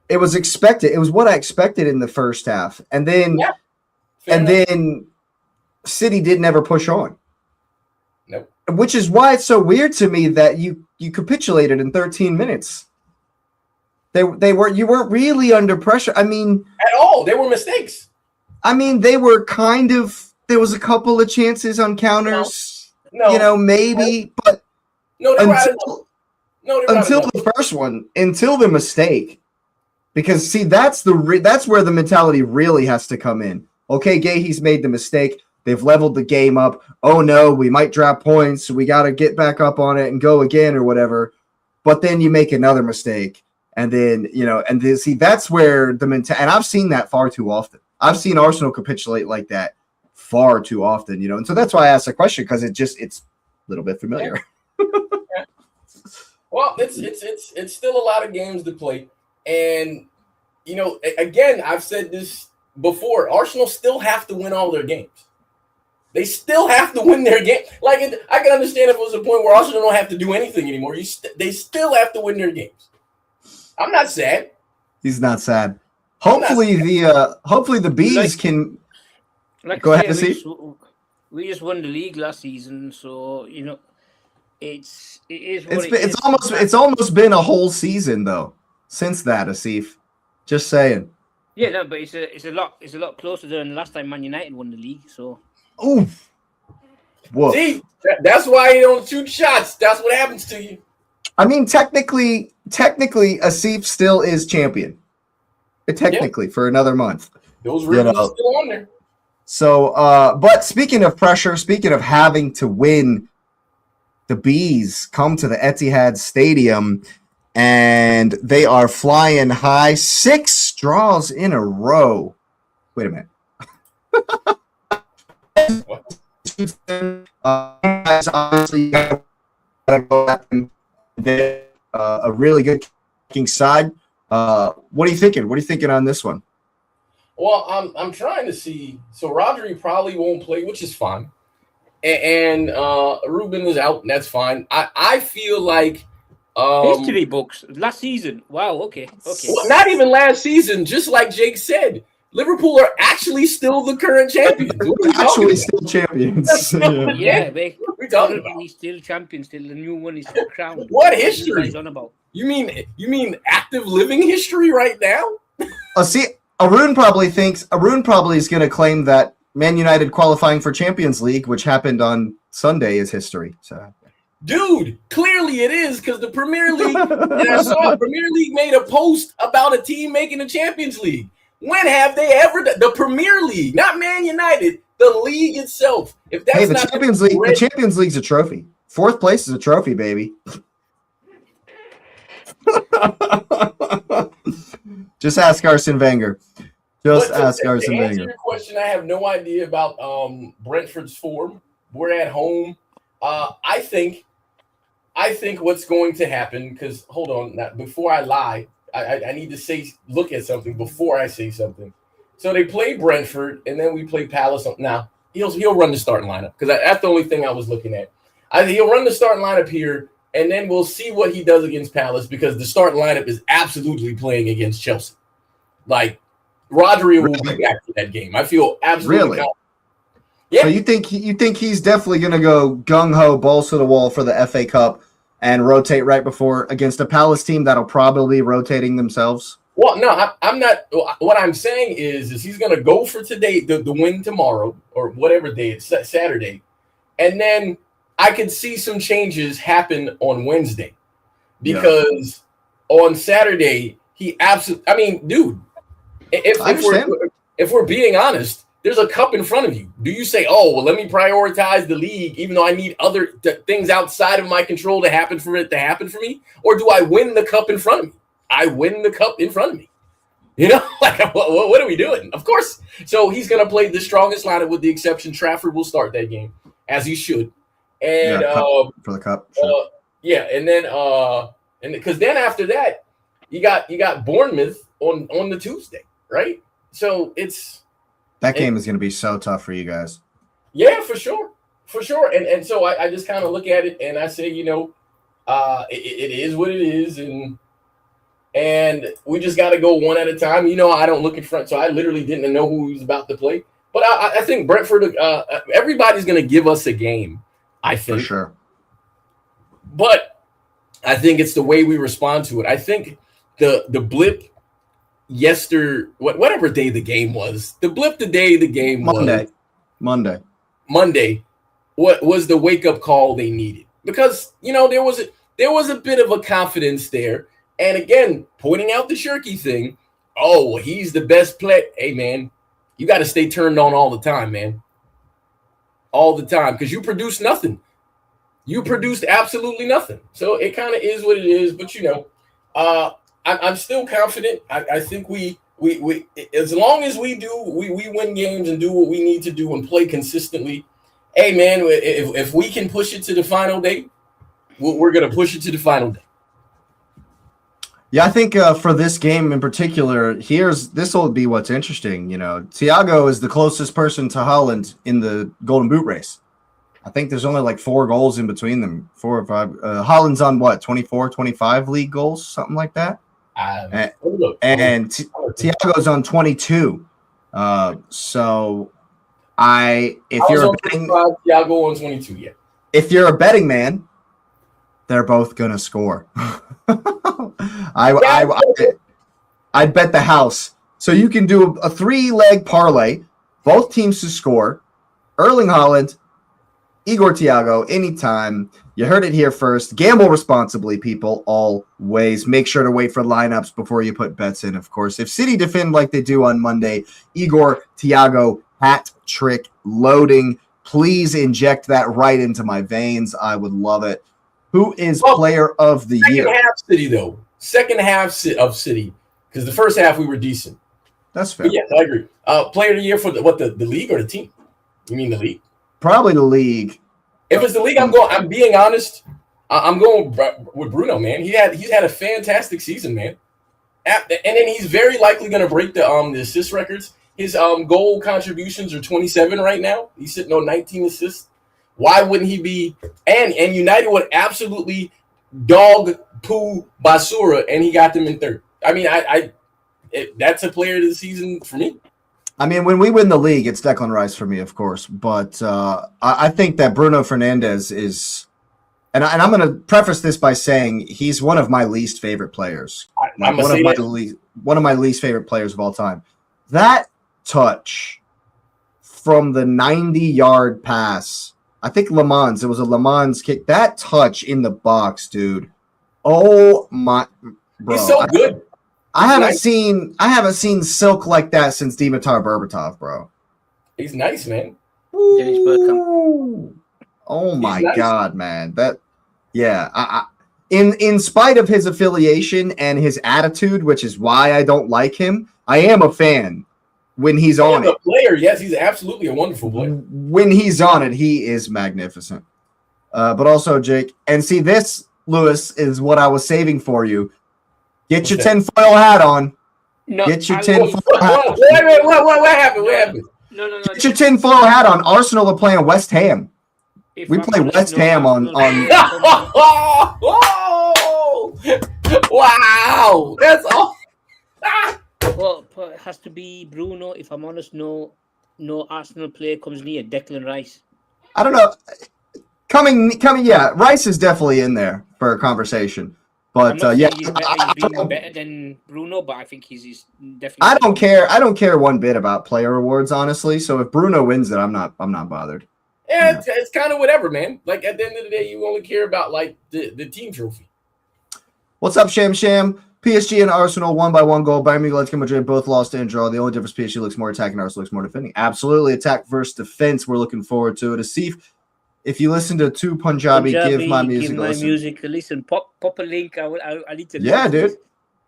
it was expected. It was what I expected in the first half. And then then City did never push on. Nope. Which is why it's so weird to me that you capitulated in 13 minutes. You weren't really under pressure. I mean, at all. There were mistakes. I mean, they were kind of. There was a couple of chances on counters, maybe, but until the first one, until the mistake, because see, that's where the mentality really has to come in. Okay, Gahey's made the mistake. They've leveled the game up. Oh no, we might drop points. So we got to get back up on it and go again or whatever. But then you make another mistake, and then see, that's where the mentality. And I've seen that far too often. I've seen Arsenal capitulate like that far too often, and so that's why I asked the question, because it's a little bit familiar. Yeah. Well, it's still a lot of games to play, and again, I've said this before. Arsenal still have to win all their games. They still have to win their game. Like I can understand if it was a point where Arsenal don't have to do anything anymore. They still have to win their games. I'm not sad. He's not sad. Hopefully the bees can. Go ahead, we just won the league last season, so it's almost been a whole season though since that, Asif. Just saying. Yeah, no, but it's a lot closer than last time Man United won the league. So. Oof. Woof. See, that's why you don't shoot shots. That's what happens to you. I mean, technically, Asif still is champion. Technically, for another month. Those reviews are still on there. So, but speaking of pressure, speaking of having to win, the Bees come to the Etihad Stadium, and they are flying high. 6 draws in a row. Wait a minute. Obviously, a really good kicking side. What are you thinking? What are you thinking on this one? Well, I'm trying to see. So Rodri probably won't play, which is fine, and Ruben is out, and that's fine. I feel like history books last season. Wow. Okay. Well, not even last season. Just like Jake said, Liverpool are actually still the current champions. Actually, still champions. Yeah, we talking about? Still champions. Still the new one is still crowned. What history? On about? You mean active living history right now? See, Arun probably is going to claim that Man United qualifying for Champions League, which happened on Sunday, is history. So, dude, clearly it is, because the Premier League, and I saw Premier League made a post about a team making the Champions League. When have they ever done the Premier League, not Man United, the league itself? If that's the Champions League, the Champions League's a trophy. 4th place is a trophy, baby. Just ask Arsene Wenger. Ask Arsene Wenger. To answer your question, I have no idea about Brentford's form. We're at home. I think what's going to happen, because hold on, now, before I lie, I need to look at something before I say something. So they play Brentford, and then we play Palace. Now he'll run the starting lineup, because that's the only thing I was looking at. He'll run the starting lineup here, and then we'll see what he does against Palace, because the starting lineup is absolutely playing against Chelsea. Like, Rodri will be back for that game. I feel absolutely confident. Yeah. So you think he's definitely going to go gung ho, balls to the wall for the FA Cup and rotate right before against a Palace team that'll probably be rotating themselves? Well, no, I'm not. What I'm saying is he's going to go for today, the win tomorrow or whatever day it's Saturday, and then I could see some changes happen on Wednesday because on Saturday he absolutely. I mean, dude, if we're being honest. There's a cup in front of you. Do you say, oh, well, let me prioritize the league, even though I need other things outside of my control to happen for it to happen for me? Or do I win the cup in front of me? I win the cup in front of me. You know, like, what are we doing? Of course. So he's going to play the strongest lineup with the exception Trafford will start that game, as he should. And for the cup. Sure. And then because then after that, you got Bournemouth on the Tuesday, right? So that game is going to be so tough for you guys. Yeah, for sure. And so I just kind of look at it and I say, you know, it is what it is, and we just got to go one at a time. You know, I don't look in front, so I literally didn't know who he was about to play. But I think Brentford, everybody's going to give us a game, I think. For sure. But I think it's the way we respond to it. I think the blip whatever day the game was, the day the game was Monday, what was the wake-up call they needed? Because, you know, there was a bit of a confidence there. And again, pointing out the Shirky thing, oh, he's the best player. Hey, man, you got to stay turned on all the time, man. All the time, because you produced nothing. You produced absolutely nothing. So it kind of is what it is. But, you know, I'm still confident. I think we as long as we win games and do what we need to do and play consistently. Hey, man, if we can push it to the final day, we're going to push it to the final day. Yeah, I think for this game in particular, this will be what's interesting. You know, Thiago is the closest person to Haaland in the Golden Boot race. I think there's only like 4 goals in between them, 4 or 5. Haaland's on what, 24, 25 league goals, something like that. And Thiago's on 22. So if you're a betting, Thiago on 22, yeah. If you're a betting man, they're both gonna score. I'd bet the house. So you can do a 3-leg parlay, both teams to score. Erling Haaland, Igor Thiago, anytime. You heard it here first. Gamble responsibly, people, always. Make sure to wait for lineups before you put bets in, of course. If City defend like they do on Monday, Igor Thiago, hat trick loading. Please inject that right into my veins. I would love it. Who is player of the year? Second half City, though. Second half of City. Because the first half we were decent. That's fair. But yes, I agree. Player of the year for the league or the team? You mean the league? Probably the league. If it's the league, I'm being honest. I'm going with Bruno, man. He's had a fantastic season, man. And then he's very likely going to break the assist records. His goal contributions are 27 right now. He's sitting on 19 assists. Why wouldn't he be? And United would absolutely dog poo Basura, and he got them in third. I mean, that's a player of the season for me. I mean, when we win the league, it's Declan Rice for me, of course. But I think that Bruno Fernandes is, and I'm going to preface this by saying he's one of my least favorite players. One of my least favorite players of all time. That touch from the 90-yard pass, I think it was a Le Mans kick. That touch in the box, dude. Oh my, bro! He's so good. I haven't seen silk like that since Dimitar Berbatov, bro. He's nice, man. Ooh. Oh my God, man. In spite of his affiliation and his attitude, which is why I don't like him, I am a fan when he's on it. Player, yes, he's absolutely a wonderful player. When he's on it, he is magnificent. But also, Jake, and see, this, Lewis, is what I was saving for you. Get your tinfoil hat on. No, Get your tinfoil hat on. Wait, what happened? What happened? No. Get your tinfoil hat on. Arsenal are playing West Ham. We play West Ham on. Wow, that's all. Well, it has to be Bruno. If I'm honest, no. no Arsenal player comes near Declan Rice. I don't know. Coming. Yeah, Rice is definitely in there for a conversation. I'm But not yeah, saying he's been better than Bruno, but I think he's definitely. I don't care. I don't care one bit about player awards, honestly. So if Bruno wins it, I'm not bothered. Yeah, it's kind of whatever, man. Like at the end of the day, you only care about like the team trophy. What's up, Sham Sham? PSG and Arsenal 1-1 goal. Bayern Munich, Atletico Madrid both lost and draw. The only difference, PSG looks more attacking, Arsenal looks more defending. Absolutely, attack versus defense. We're looking forward to it. Asif, if you listen to two Punjabi, give my music a listen. Pop a link. I need to. Yeah, dude. This.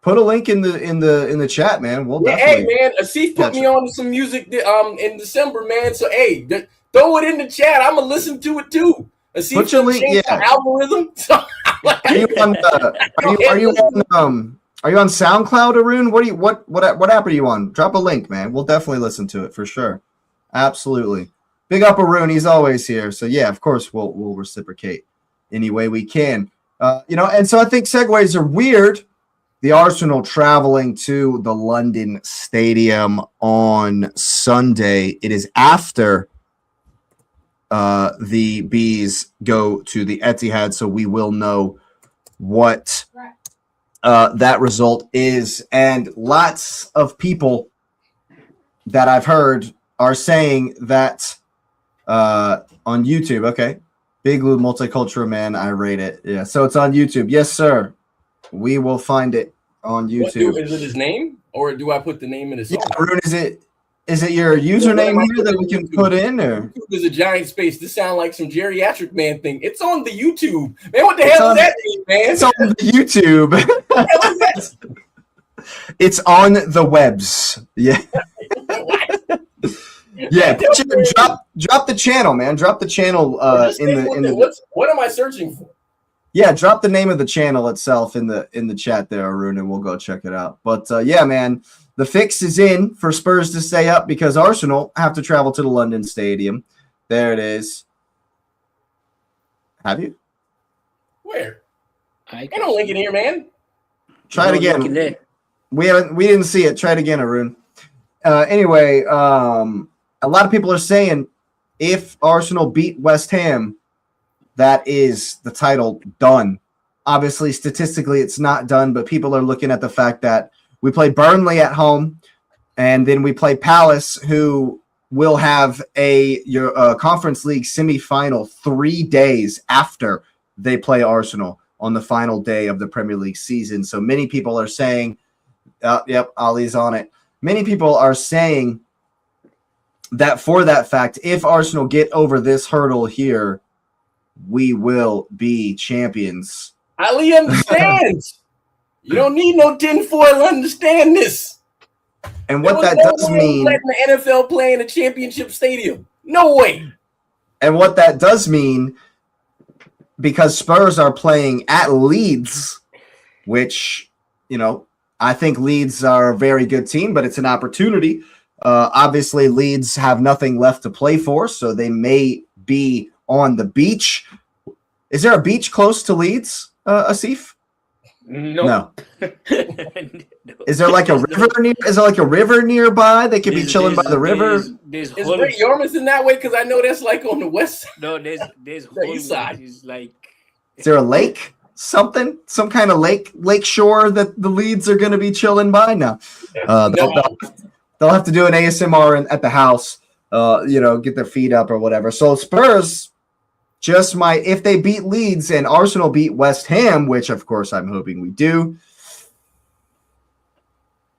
Put a link in the chat, man. We'll definitely. Hey, man, Asif put me on some music in December, man. So hey, throw it in the chat. I'm gonna listen to it too. Asif put your link. Yeah. Algorithm. Are you on SoundCloud, Arun? What app are you on? Drop a link, man. We'll definitely listen to it for sure. Absolutely. Big up Arun. He's always here. So yeah, of course we'll reciprocate any way we can. And so I think segues are weird. The Arsenal traveling to the London Stadium on Sunday. It is after the Bees go to the Etihad, so we will know what that result is. And lots of people that I've heard are saying that on YouTube. Okay. Big Blue Multicultural Man, I rate it. Yeah, so it's on YouTube. Yes, sir. We will find it on YouTube. Is it his name, or do I put the name in his song? Yeah, Arun, is it your username here that we can put in? Or YouTube is a giant space. This sounds like some geriatric man thing. It's on the YouTube. Man, what the hell is that thing, man? It's on the YouTube. What the hell is that? It's on the webs. Yeah. Yeah, drop the channel, man. Drop the channel what am I searching for? Yeah, drop the name of the channel itself in the chat there, Arun, and we'll go check it out. But yeah, man, the fix is in for Spurs to stay up because Arsenal have to travel to the London Stadium. There it is. Have you? Where? I don't link it here, man. Try it again. We didn't see it. Try it again, Arun. Anyway, a lot of people are saying if Arsenal beat West Ham, that is the title done. Obviously, statistically, it's not done, but people are looking at the fact that we play Burnley at home, and then we play Palace, who will have a Conference League semifinal 3 days after they play Arsenal on the final day of the Premier League season. So many people are saying, yep, Ali's on it. Many people are saying that for that fact, if Arsenal get over this hurdle here, we will be champions. Ali understands. You don't need no tinfoil to understand this. And what that does mean, letting the NFL play in a championship stadium. No way. And what that does mean, because Spurs are playing at Leeds, which, I think Leeds are a very good team, but it's an opportunity. Obviously, Leeds have nothing left to play for, so they may be on the beach. Is there a beach close to Leeds, Asif? No. Is there like a river near? Is there like a river nearby? They could be chilling by the river. Is Great Yarmouth in that way? Because I know that's like on the west side. No, there's the east side. Is like. Is there a lake? Some kind of lake shore that the Leeds are going to be chilling by now. They'll have to do an ASMR at the house, get their feet up or whatever. So Spurs just might, if they beat Leeds and Arsenal beat West Ham, which of course I'm hoping we do.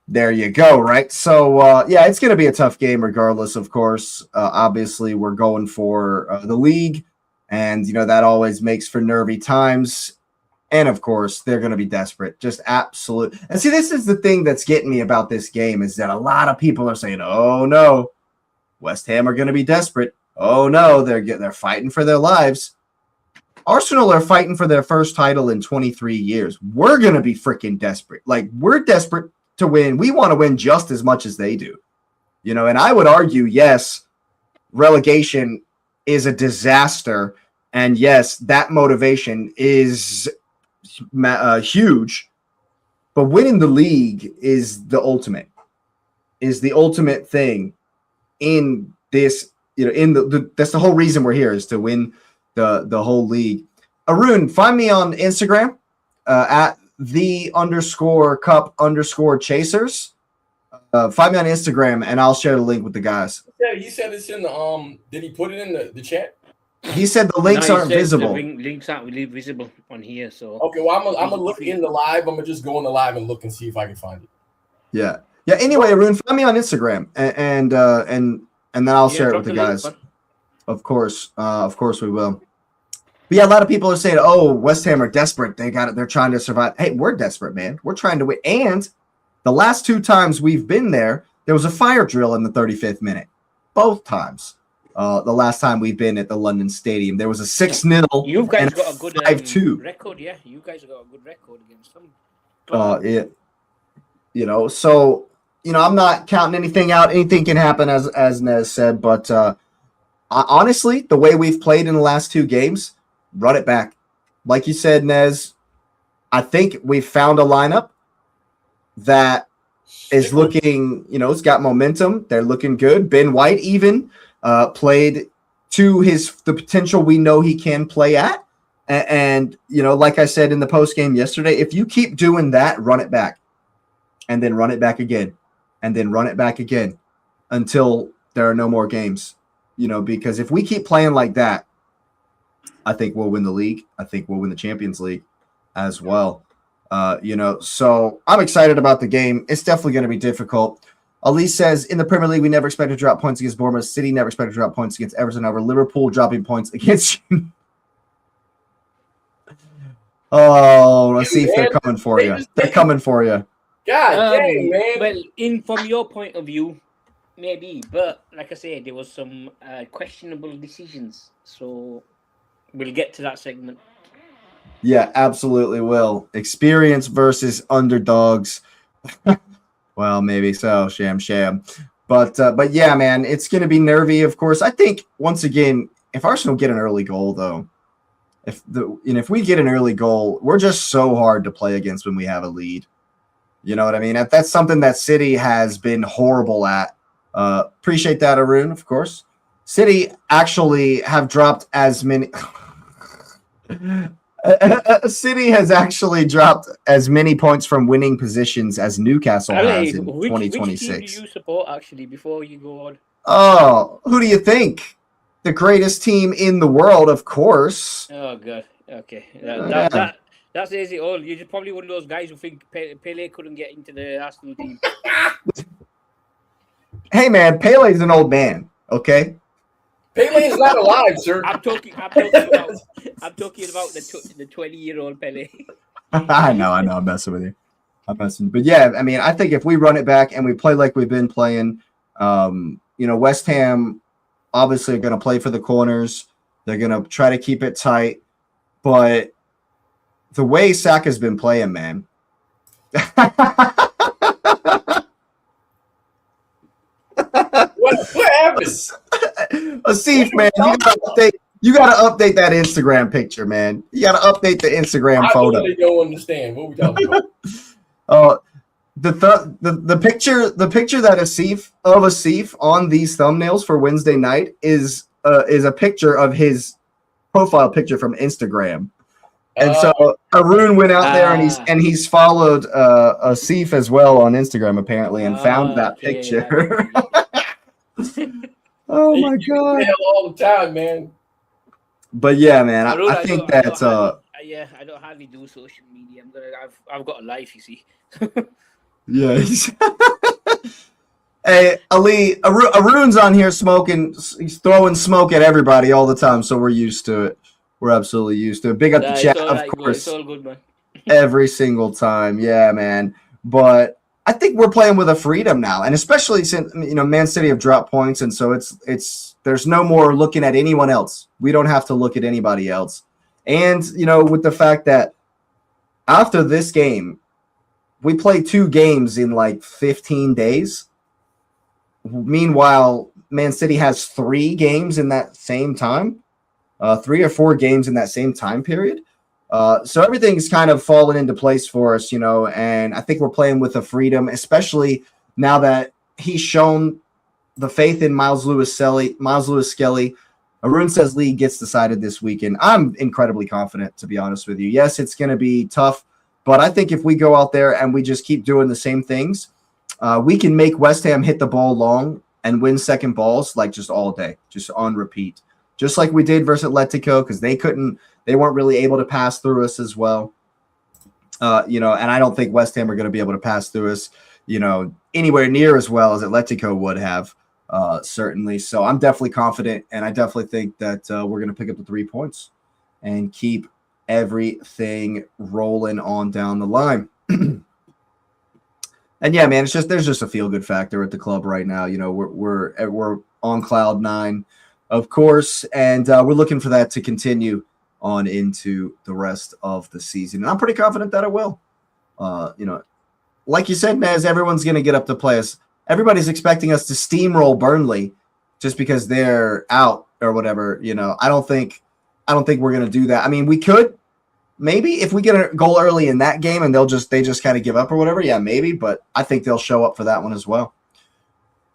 There you go, right? So, it's going to be a tough game regardless, of course. Obviously, we're going for the league, and, that always makes for nervy times. And, of course, they're going to be desperate. Just absolute. And see, this is the thing that's getting me about this game is that a lot of people are saying, oh, no, West Ham are going to be desperate. Oh, no, they're fighting for their lives. Arsenal are fighting for their first title in 23 years. We're going to be freaking desperate. Like, we're desperate to win. We want to win just as much as they do. And I would argue, yes, relegation is a disaster. And, yes, that motivation is huge, but winning the league is the ultimate thing in this, in that's the whole reason we're here, is to win the whole league. Arun, find me on Instagram at _cup_chasers. Find me on Instagram, and I'll share the link with the guys. He said it's in the did he put it in the chat? He said the links aren't visible. The links aren't really visible on here. So okay, well I'm gonna look in the live. I'm gonna just go in the live and look and see if I can find it. Yeah. Anyway, Arun, find me on Instagram, and then I'll share it with the guys. Of course we will. But yeah, a lot of people are saying, "Oh, West Ham are desperate. They got it. They're trying to survive." Hey, we're desperate, man. We're trying to win. And the last 2 times we've been there was a fire drill in the 35th minute. Both times. The last time we've been at the London Stadium, there was a 6-0. You guys got a good 5-2 record, yeah. You guys got a good record against them. So I'm not counting anything out. Anything can happen, as Nez said. But honestly, the way we've played in the last 2 games, run it back. Like you said, Nez, I think we've found a lineup that is looking, it's got momentum. They're looking good. Ben White even played to the potential we know he can play at. And like I said in the post game yesterday, if you keep doing that, run it back, and then run it back again, and then run it back again until there are no more games, because if we keep playing like that, I think we'll win the league. I think we'll win the Champions League as well. So I'm excited about the game. It's definitely going to be difficult. Elise says, in the Premier League, we never expected to drop points against Bournemouth. City never expected to drop points against Everton. Over Liverpool dropping points against you. Oh, let's see if they're coming for you. They're coming for you. God dang, man. Well, from your point of view, maybe. But like I said, there was some questionable decisions. So we'll get to that segment. Yeah, absolutely will. Experience versus underdogs. Well, maybe so. Sham. But yeah, man, it's going to be nervy, of course. I think, once again, if Arsenal get an early goal, though, if we get an early goal, we're just so hard to play against when we have a lead. You know what I mean? That's something that City has been horrible at. Appreciate that, Arun, of course. City actually have dropped as many... City has actually dropped as many points from winning positions as Newcastle has in 2026. Which team do you support, actually, before you go on? Oh, who do you think? The greatest team in the world, of course. Oh, God. Okay. That says it all. You're probably one of those guys who think Pele couldn't get into the Arsenal team. Hey, man, Pele's an old man, okay? Pele is not alive, sir. I'm talking about the 20-year-old Pele. I know. I'm messing with you. But yeah, I mean, I think if we run it back and we play like we've been playing, West Ham obviously are going to play for the corners. They're going to try to keep it tight. But the way Saka's been playing, man. What happens? Asif, man, you gotta update that Instagram picture, man. You gotta update the Instagram photo. I really don't understand what we talking about. The picture that Asif on these thumbnails for Wednesday night is a picture of his profile picture from Instagram. And so Arun went out there and he's followed Asif as well on Instagram apparently and found that picture. Oh my God! All the time, man. But yeah, man, I think that I don't hardly do social media. I've got a life, you see. Yeah. Hey, Ali, Arun's on here smoking. He's throwing smoke at everybody all the time, so we're used to it. We're absolutely used to it. Big up the chat, of course. It's all good, man. Every single time, yeah, man. But I think we're playing with a freedom now, and especially since Man City have dropped points, and so it's there's no more looking at anyone else. We don't have to look at anybody else, and with the fact that after this game, we play 2 games in like 15 days. Meanwhile, Man City has 3 games in that same time, 3 or 4 games in that same time period. So everything's kind of fallen into place for us, and I think we're playing with a freedom, especially now that he's shown the faith in Miles Lewis Skelly. Arun says league gets decided this weekend. I'm incredibly confident, to be honest with you. Yes, it's going to be tough, but I think if we go out there and we just keep doing the same things, we can make West Ham hit the ball long and win second balls like just all day, just on repeat, just like we did versus Atletico, because they weren't really able to pass through us as well. And I don't think West Ham are going to be able to pass through us, anywhere near as well as Atletico would have, certainly. So I'm definitely confident, and I definitely think that we're going to pick up the 3 points and keep everything rolling on down the line. And yeah, man, there's just a feel good factor at the club right now. We're on cloud 9, of course, and we're looking for that to continue on into the rest of the season. And I'm pretty confident that it will. Like you said, Nez, everyone's going to get up to play us. Everybody's expecting us to steamroll Burnley just because they're out or whatever. I don't think we're going to do that. I mean, we could maybe if we get a goal early in that game and they just kind of give up or whatever. Yeah, maybe, but I think they'll show up for that one as well.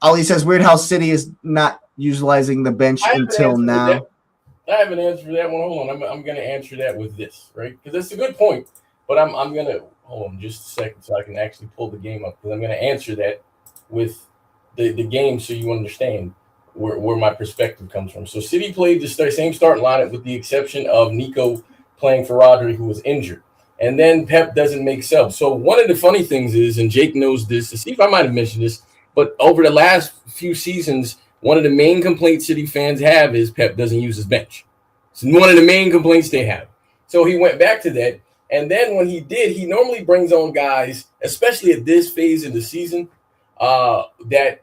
Ali says, weird how City is not utilizing the bench until now. I have an answer for that one. Hold on. I'm going to answer that with this, right? Because that's a good point. But I'm going to hold on just a second so I can actually pull the game up, because I'm going to answer that with the game so you understand where my perspective comes from. So City played the same starting lineup with the exception of Nico playing for Rodri, who was injured. And then Pep doesn't make subs. So one of the funny things is, and Jake knows this, to see if I might have mentioned this, but over the last few seasons, one of the main complaints City fans have is Pep doesn't use his bench. It's one of the main complaints they have. So he went back to that. And then when he did, he normally brings on guys, especially at this phase in the season, that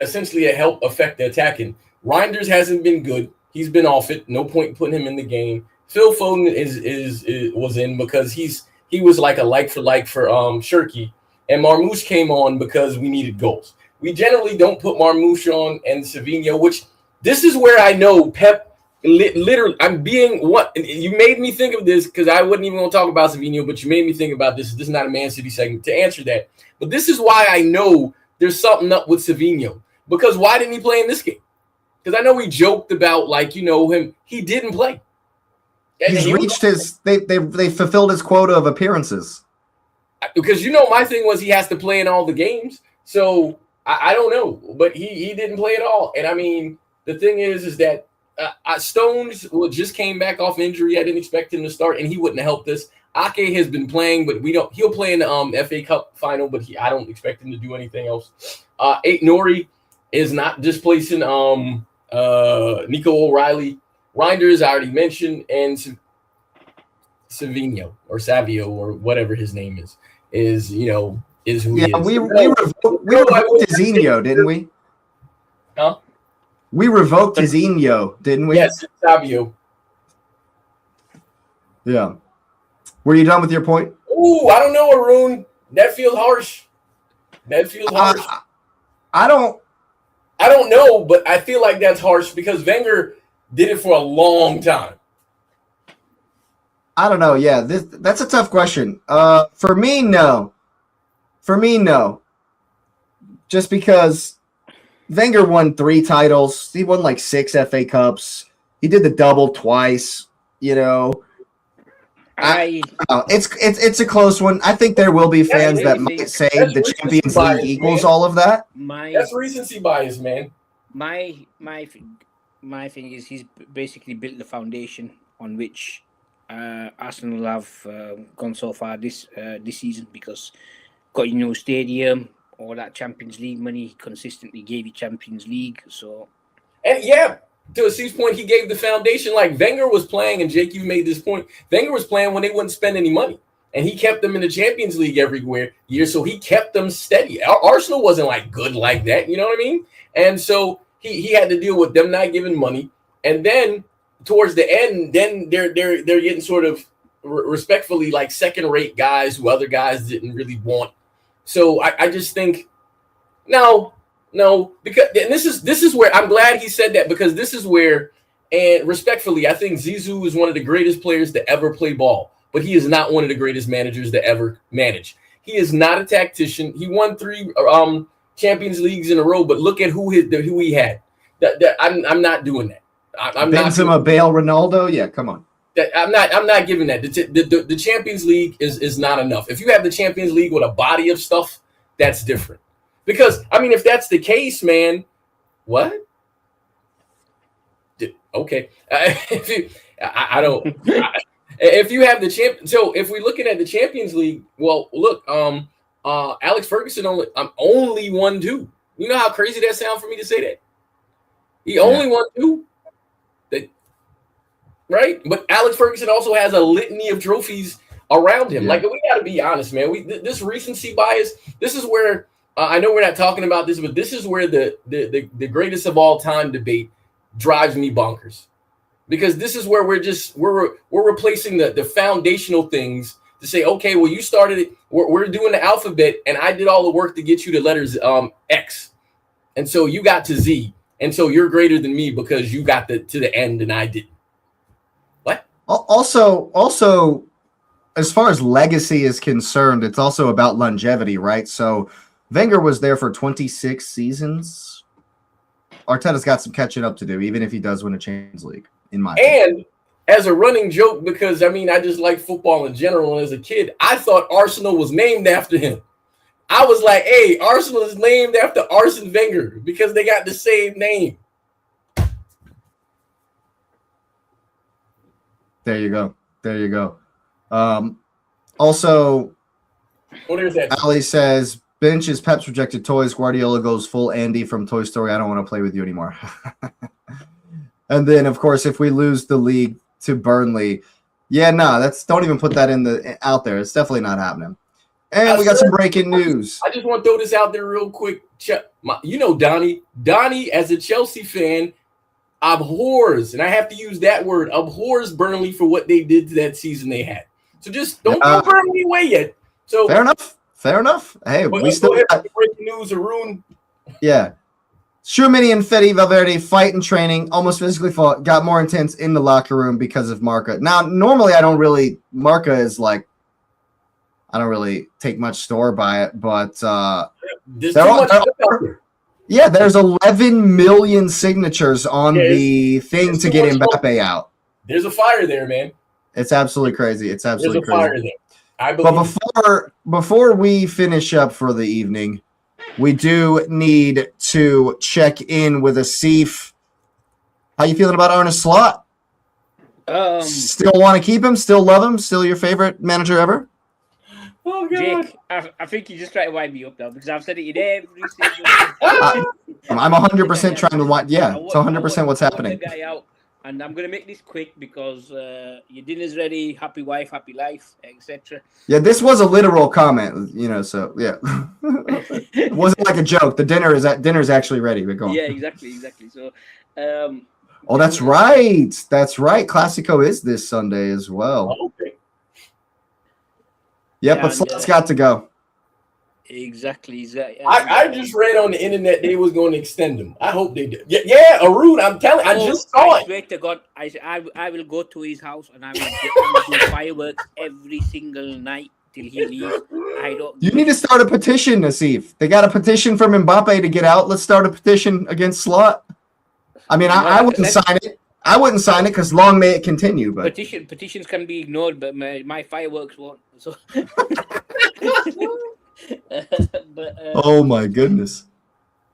essentially help affect the attacking. Reinders hasn't been good. He's been off it. No point in putting him in the game. Phil Foden was in because he was like a like for Shirky. And Marmoush came on because we needed goals. We generally don't put Marmoush on and Savinho, which this is where I know Pep literally, I'm being what you made me think of this, because I wasn't even going to talk about Savinho, but you made me think about this. This is not a Man City segment to answer that. But this is why I know there's something up with Savinho, because why didn't he play in this game? Because I know we joked about him. He didn't play. He's reached they fulfilled his quota of appearances. Because my thing was he has to play in all the games. So I don't know, but he didn't play at all. And I mean, the thing is that Stones just came back off injury. I didn't expect him to start, and he wouldn't have helped us. Ake has been playing, but he'll play in the FA Cup final, but I don't expect him to do anything else. Nori is not displacing Nico O'Reilly. Reinders, I already mentioned, and Savinho or Savio or whatever his name is who he is. We revoked Zinho, didn't we? Huh? We revoked Zinho, didn't we? Yes, Savio. Yeah. Were you done with your point? Ooh, I don't know, Arun. That feels harsh. I don't know, but I feel like that's harsh because Wenger did it for a long time. I don't know. Yeah, that's a tough question. For me, no. Just because Wenger won 3 titles. He won like 6 FA Cups. He did the double twice. It's a close one. I think there will be fans that might say the Champions League equals all of that. That's recency bias, man. My thing is he's basically built the foundation on which Arsenal have gone so far this season, because got stadium, all that Champions League money, consistently gave you Champions League. So, and yeah, to Steve's point, he gave the foundation. Like Wenger was playing, and Jake, you made this point. Wenger was playing when they wouldn't spend any money, and he kept them in the Champions League every year. So he kept them steady. Arsenal wasn't like good like that, you know what I mean? And so he had to deal with them not giving money, and then towards the end, then they're getting sort of respectfully like second-rate guys who other guys didn't really want. So I just think no, because and this is where I'm glad he said that, because this is where, and respectfully, I think Zizou is one of the greatest players to ever play ball, but he is not one of the greatest managers to ever manage. He is not a tactician. He won 3 Champions Leagues in a row, but look at who he had. I'm not doing that. I'm not Benzema, Bale, Ronaldo. Yeah, come on. I'm not giving that. The Champions League is not enough. If you have the Champions League with a body of stuff, that's different. Because I mean, if that's the case, man, what? Okay, I don't. If you have the so if we're looking at the Champions League, well, look, Alex Ferguson only won 2. You know how crazy that sounds for me to say that? He only won 2. Right? But Alex Ferguson also has a litany of trophies around him. Yeah. Like, we got to be honest, man. This recency bias, this is where, I know we're not talking about this, but this is where the greatest of all time debate drives me bonkers. Because this is where we're replacing the foundational things to say, okay, well, you started it. We're doing the alphabet, and I did all the work to get you to letters X. And so you got to Z. And so you're greater than me because you got to the end and I didn't. What? Also, as far as legacy is concerned, it's also about longevity, right? So Wenger was there for 26 seasons. Arteta's got some catching up to do, even if he does win a Champions League, in my opinion. And as a running joke, because, I mean, I just like football in general, and as a kid, I thought Arsenal was named after him. I was like, hey, Arsenal is named after Arsene Wenger because they got the same name. There you go. Also, there's that. Ali says, bench is Pep's rejected toys. Guardiola goes full Andy from Toy Story. I don't want to play with you anymore. And then, of course, if we lose the league to Burnley, don't even put that out there. It's definitely not happening. And we got some breaking news. I just want to throw this out there real quick. You know, Donnie, as a Chelsea fan, abhors, and I have to use that word, abhors Burnley for what they did to that season they had. So just don't throw Burnley away yet. So fair enough. Hey, we still got breaking news, Arun. Yeah. Tchouaméni and Fede Valverde fight in training, almost physically fought, got more intense in the locker room because of Marca. Now, normally Marca is like, I don't really take much store by it, but there's 11 million signatures on the thing to get Mbappe out. There's a fire there, man. It's absolutely crazy. There's a fire there. But before we finish up for the evening, we do need to check in with Asif. How you feeling about Arne Slot? Still want to keep him? Still love him? Still your favorite manager ever? Oh, God. Jake, I think you just try to wind me up now because I've said it in every single I'm 100% trying to wind. Yeah, it's 100% what's happening. Guy out, and I'm going to make this quick because your dinner's ready, happy wife, happy life, etc. Yeah, this was a literal comment, so yeah. It wasn't like a joke. The dinner's actually ready. We're going. Yeah, exactly. So, that's right. Classico is this Sunday as well. Oh, okay. Yeah, but Slot's got to go. Exactly. I just read on the internet they was going to extend him. I hope they did. Yeah, Arun, I'm telling. I just saw it. I swear to God, I will go to his house and I will do fireworks every single night till he leaves. You need to start a petition, Asif. They got a petition from Mbappe to get out. Let's start a petition against Slot. I mean, I wouldn't sign it. I wouldn't sign it because long may it continue. But petitions can be ignored, but my fireworks won't. So. Oh my goodness!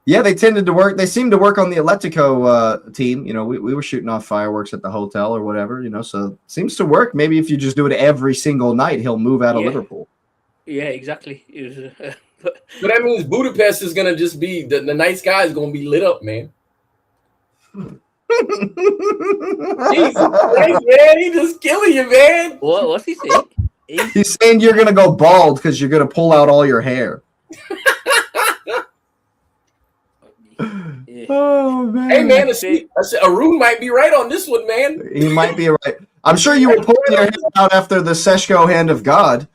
Yeah, they tended to work. They seemed to work on the Atletico team. We were shooting off fireworks at the hotel or whatever. So it seems to work. Maybe if you just do it every single night, he'll move out of Liverpool. Yeah, exactly. But that means Budapest is gonna just be the night sky is gonna be lit up, man. Jesus Christ, man, he's just killing you, man. What's he saying? He's saying you're gonna go bald because you're gonna pull out all your hair. Oh man! Hey man, Arun might be right on this one, man. He might be right. I'm sure you were pulling your hair out after the Seshko hand of God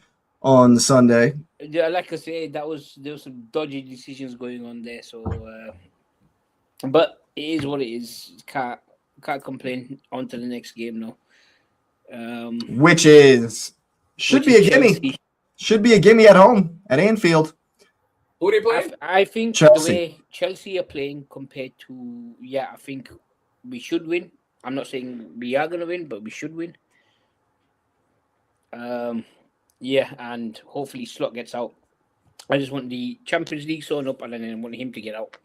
on Sunday. Yeah, like I said, there was some dodgy decisions going on there. So, but it is what it is. Can't complain. On to the next game now. Which is should be a gimme. Should be a gimme at home at Anfield. Who are they playing? I think Chelsea. the way Chelsea are playing compared to I think we should win. I'm not saying we are going to win, but we should win. And hopefully Slot gets out. I just want the Champions League sewn up, and then I want him to get out.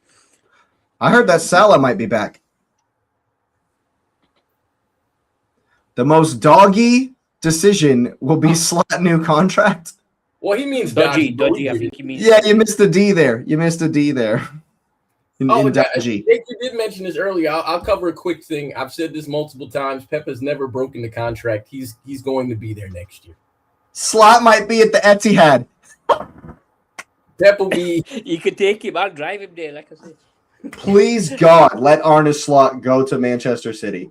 I heard that Salah might be back. The most doggy decision will be Slot new contract. Well, he means Dodgy. I think he means. Yeah, you missed a D there. In dodgy. Jake, you did mention this earlier. I'll cover a quick thing. I've said this multiple times. Pep has never broken the contract. He's going to be there next year. Slot might be at the Etihad. Pep will be. You could take him. I'll drive him there, like I said. Please, God, let Arne Slot go to Manchester City.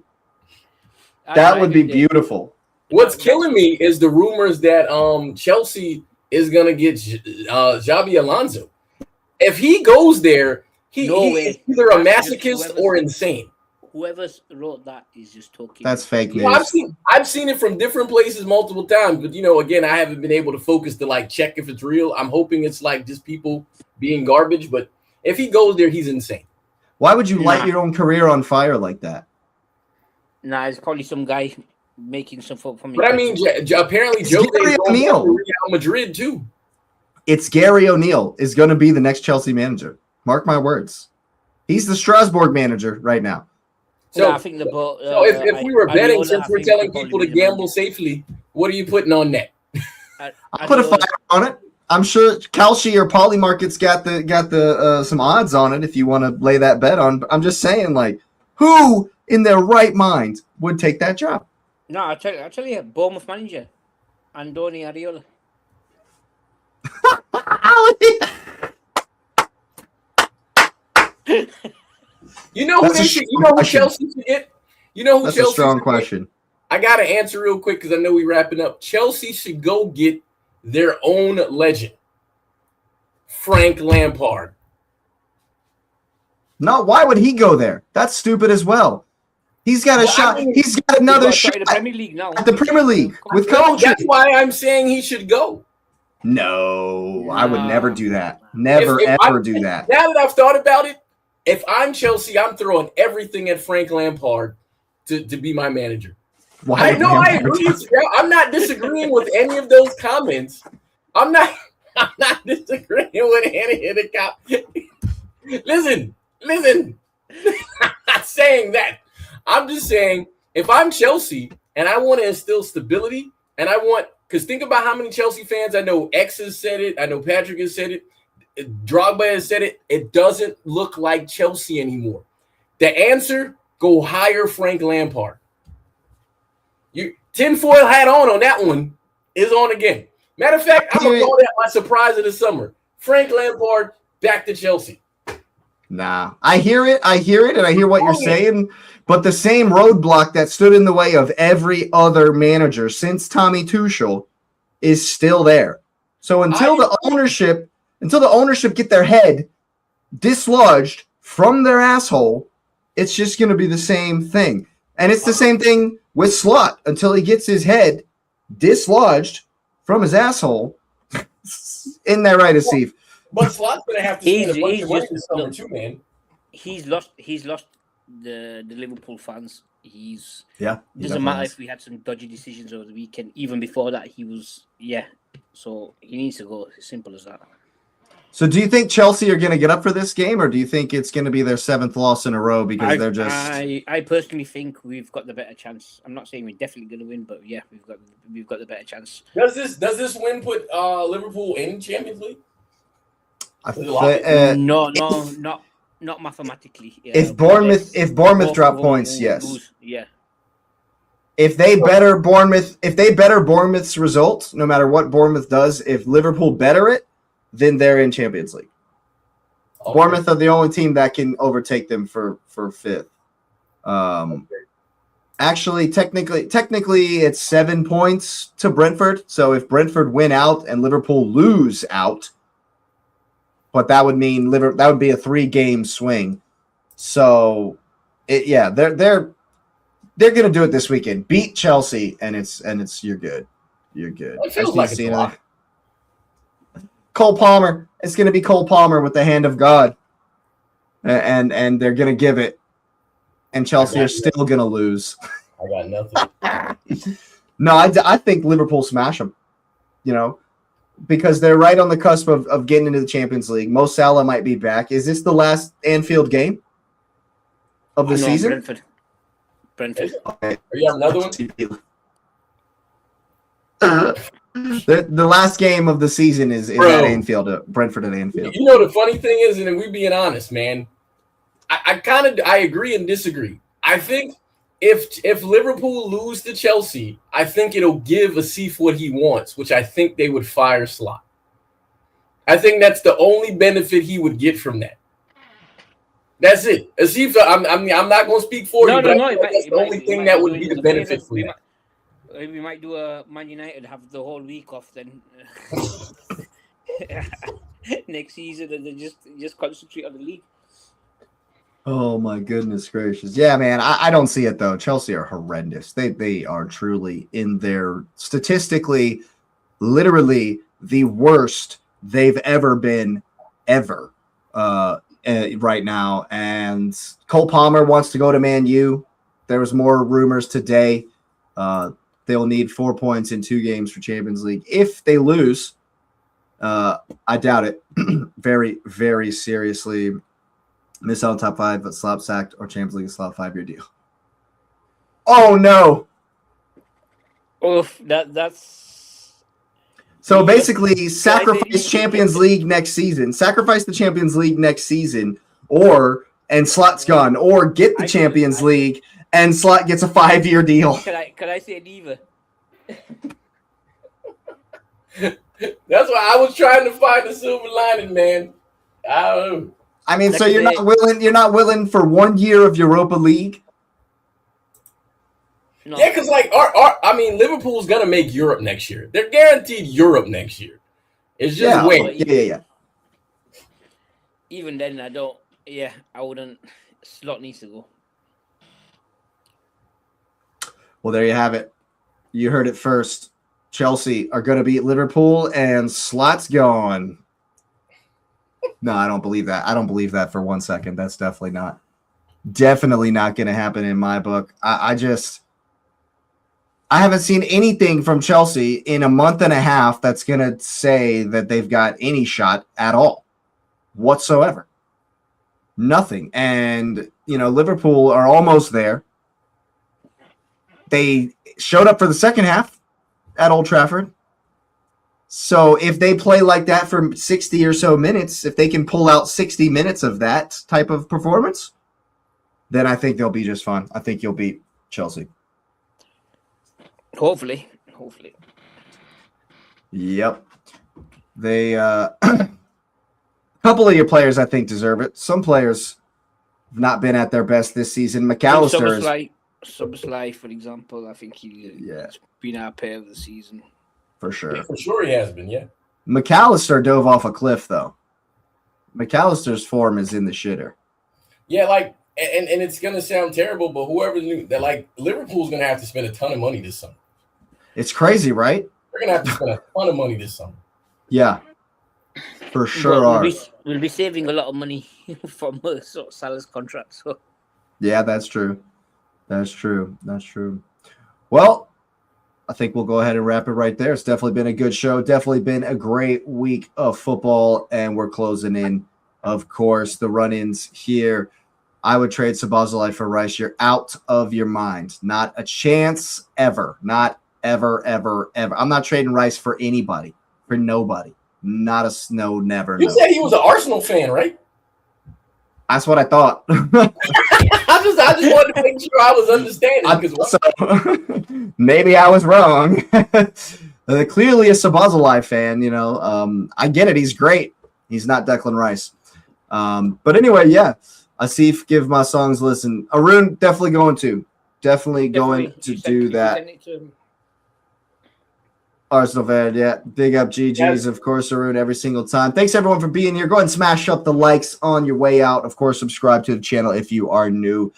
That would be beautiful. What's killing me is the rumors that Chelsea is going to get Xabi Alonso. If he goes there, he's either a masochist or insane. Whoever wrote that is just talking. That's fake news. Well, I've seen it from different places multiple times, but again, I haven't been able to focus to check if it's real. I'm hoping it's just people being garbage, but if he goes there, he's insane. Why would you light your own career on fire like that? Nah, it's probably some guy making some fun for me. But I mean, apparently Jose is going to Real Madrid too. It's Gary O'Neill is going to be the next Chelsea manager. Mark my words. He's the Strasbourg manager right now. So, I think if we were betting, since we're telling people to gamble safely, what are you putting on that? I'll put a fire on it. I'm sure Kalshi or Polymarket's got the some odds on it if you want to lay that bet on. But I'm just saying, who in their right mind would take that job? No, I'll tell you, Bournemouth manager, Andoni Areola. You know who Chelsea should get? You know who That's Chelsea? A strong question. I got to answer real quick because I know we're wrapping up. Chelsea should go get their own legend, Frank Lampard. No, why would he go there? That's stupid as well. He's got a shot. He's got another shot at the Premier League now. At the Premier League with coaching. That's why I'm saying he should go. No, I would never do that. Never, ever do that. Now that I've thought about it, if I'm Chelsea, I'm throwing everything at Frank Lampard to be my manager. Why? I agree. I'm not disagreeing with any of those comments. I'm not disagreeing with any of the comments. Listen. I'm not saying that. I'm just saying if I'm Chelsea and I want to instill stability and because think about how many Chelsea fans I know. X has said it. I know Patrick has said it. Drogba has said it. It doesn't look like Chelsea anymore. The answer: go hire Frank Lampard. You tinfoil hat on that one is on again. Matter of fact, I'm gonna call that my surprise of the summer. Frank Lampard back to Chelsea. Nah, I hear it, and I hear what you're saying. But the same roadblock that stood in the way of every other manager since Tommy Tuchel is still there. So until the ownership get their head dislodged from their asshole, it's just going to be the same thing. And it's the same thing with Slot until he gets his head dislodged from his asshole. In there, right, Asif? But Slot's going to have to spend a bunch of money this summer too, man. He's lost the Liverpool fans. Doesn't matter if we had some dodgy decisions over the weekend. Even before that, he was So he needs to go. Simple as that. So do you think Chelsea are going to get up for this game, or do you think it's going to be their 7th loss in a row because they're just? I personally think we've got the better chance. I'm not saying we're definitely going to win, but we've got the better chance. Does this win put Liverpool in Champions League? No, not mathematically. If Bournemouth drop points, yes. Yeah. If they better Bournemouth's result, no matter what Bournemouth does, if Liverpool better it, then they're in Champions League. Okay. Bournemouth are the only team that can overtake them for 5th. Actually, technically, it's 7 points to Brentford. So if Brentford win out and Liverpool lose out, but that would mean that would be a 3-game swing. So, they're going to do it this weekend. Beat Chelsea, and it's you're good. You're good. It feels like it's a lot. Cole Palmer. It's going to be Cole Palmer with the hand of God. And they're going to give it. And Chelsea are still going to lose. I got nothing. No, I think Liverpool smash them, because they're right on the cusp of getting into the Champions League. Mo Salah might be back. Is this the last Anfield game of the season? Brentford. Okay. Are you have another one? The last game of the season is at Anfield, Brentford at Anfield. You know the funny thing is, and we being honest, man, I agree and disagree. I think if Liverpool lose to Chelsea, I think it'll give Asif what he wants, which I think they would fire Slot. I think that's the only benefit he would get from that. That's it. Asif, I'm not going to speak for you, but that's the only thing that would be the benefit for that. We might do a Man United, have the whole week off then next season, and then just concentrate on the league. Oh my goodness gracious. Yeah, man. I don't see it though. Chelsea are horrendous. They are truly in their statistically, literally the worst they've ever been ever right now. And Cole Palmer wants to go to Man U. There was more rumors today. They'll need 4 points in 2 games for Champions League. If they lose, I doubt it. Very, very seriously. Miss out on top 5, but slap sacked or Champions League slot 5-year deal. Oh no! Oof, that's so basically sacrifice Champions League next season. Sacrifice the Champions League next season, and Slot's gone, or get the Champions League and Slot gets a 5-year deal. Could I say neither? That's why I was trying to find the silver lining, man. I don't know. I mean, so you're not willing for 1 year of Europa League? No. Yeah, because Liverpool's gonna make Europe next year. They're guaranteed Europe next year. It's just wait. Yeah. Even then, I wouldn't. Slot needs to go. Well, there you have it. You heard it first. Chelsea are going to beat Liverpool, and Slot's gone. No, I don't believe that. I don't believe that for 1 second. That's definitely not going to happen in my book. I haven't seen anything from Chelsea in a month and a half that's going to say that they've got any shot at all whatsoever. Nothing. And, Liverpool are almost there. They showed up for the second half at Old Trafford. So if they play like that for 60 or so minutes, if they can pull out 60 minutes of that type of performance, then I think they'll be just fine. I think you'll beat Chelsea. Hopefully. Yep. They a couple of your players I think deserve it. Some players have not been at their best this season. McAllister is Szoboszlai, for example, I think he's been our player of the season. For sure. Yeah, for sure he has been, yeah. McAllister dove off a cliff, though. McAllister's form is in the shitter. Yeah, and it's going to sound terrible, but whoever knew that, Liverpool's going to have to spend a ton of money this summer. It's crazy, right? They're going to have to spend a ton of money this summer. Yeah. For sure we'll be saving a lot of money from Salah's contract. So. Yeah, that's true. Well, I think we'll go ahead and wrap it right there. It's definitely been a good show. Definitely been a great week of football, and we're closing in, of course, the run-ins here. I would trade Szoboszlai for Rice. You're out of your mind. Not a chance ever. Not ever, ever, ever. I'm not trading Rice for anybody, for nobody. Not a never. You said he was an Arsenal fan, right? That's what I thought. I just wanted to make sure I was understanding. Maybe I was wrong. Clearly a Szoboszlai fan, I get it. He's great. He's not Declan Rice. But anyway, yeah. Asif, give my songs a listen. Arun, definitely going to do that. Arsenal fan, yeah. Big up GG's, of course, Arun, every single time. Thanks, everyone, for being here. Go ahead and smash up the likes on your way out. Of course, subscribe to the channel if you are new.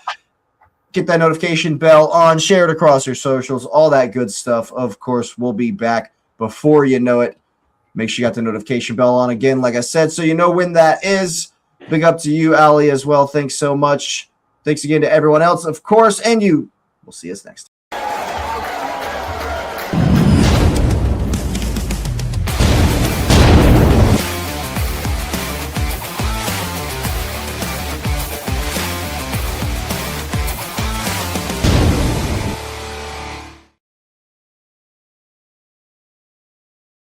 Get that notification bell on. Share it across your socials. All that good stuff. Of course, we'll be back before you know it. Make sure you got the notification bell on again, like I said, so you know when that is. Big up to you, Ali, as well. Thanks so much. Thanks again to everyone else, of course, and you. We'll see us next time.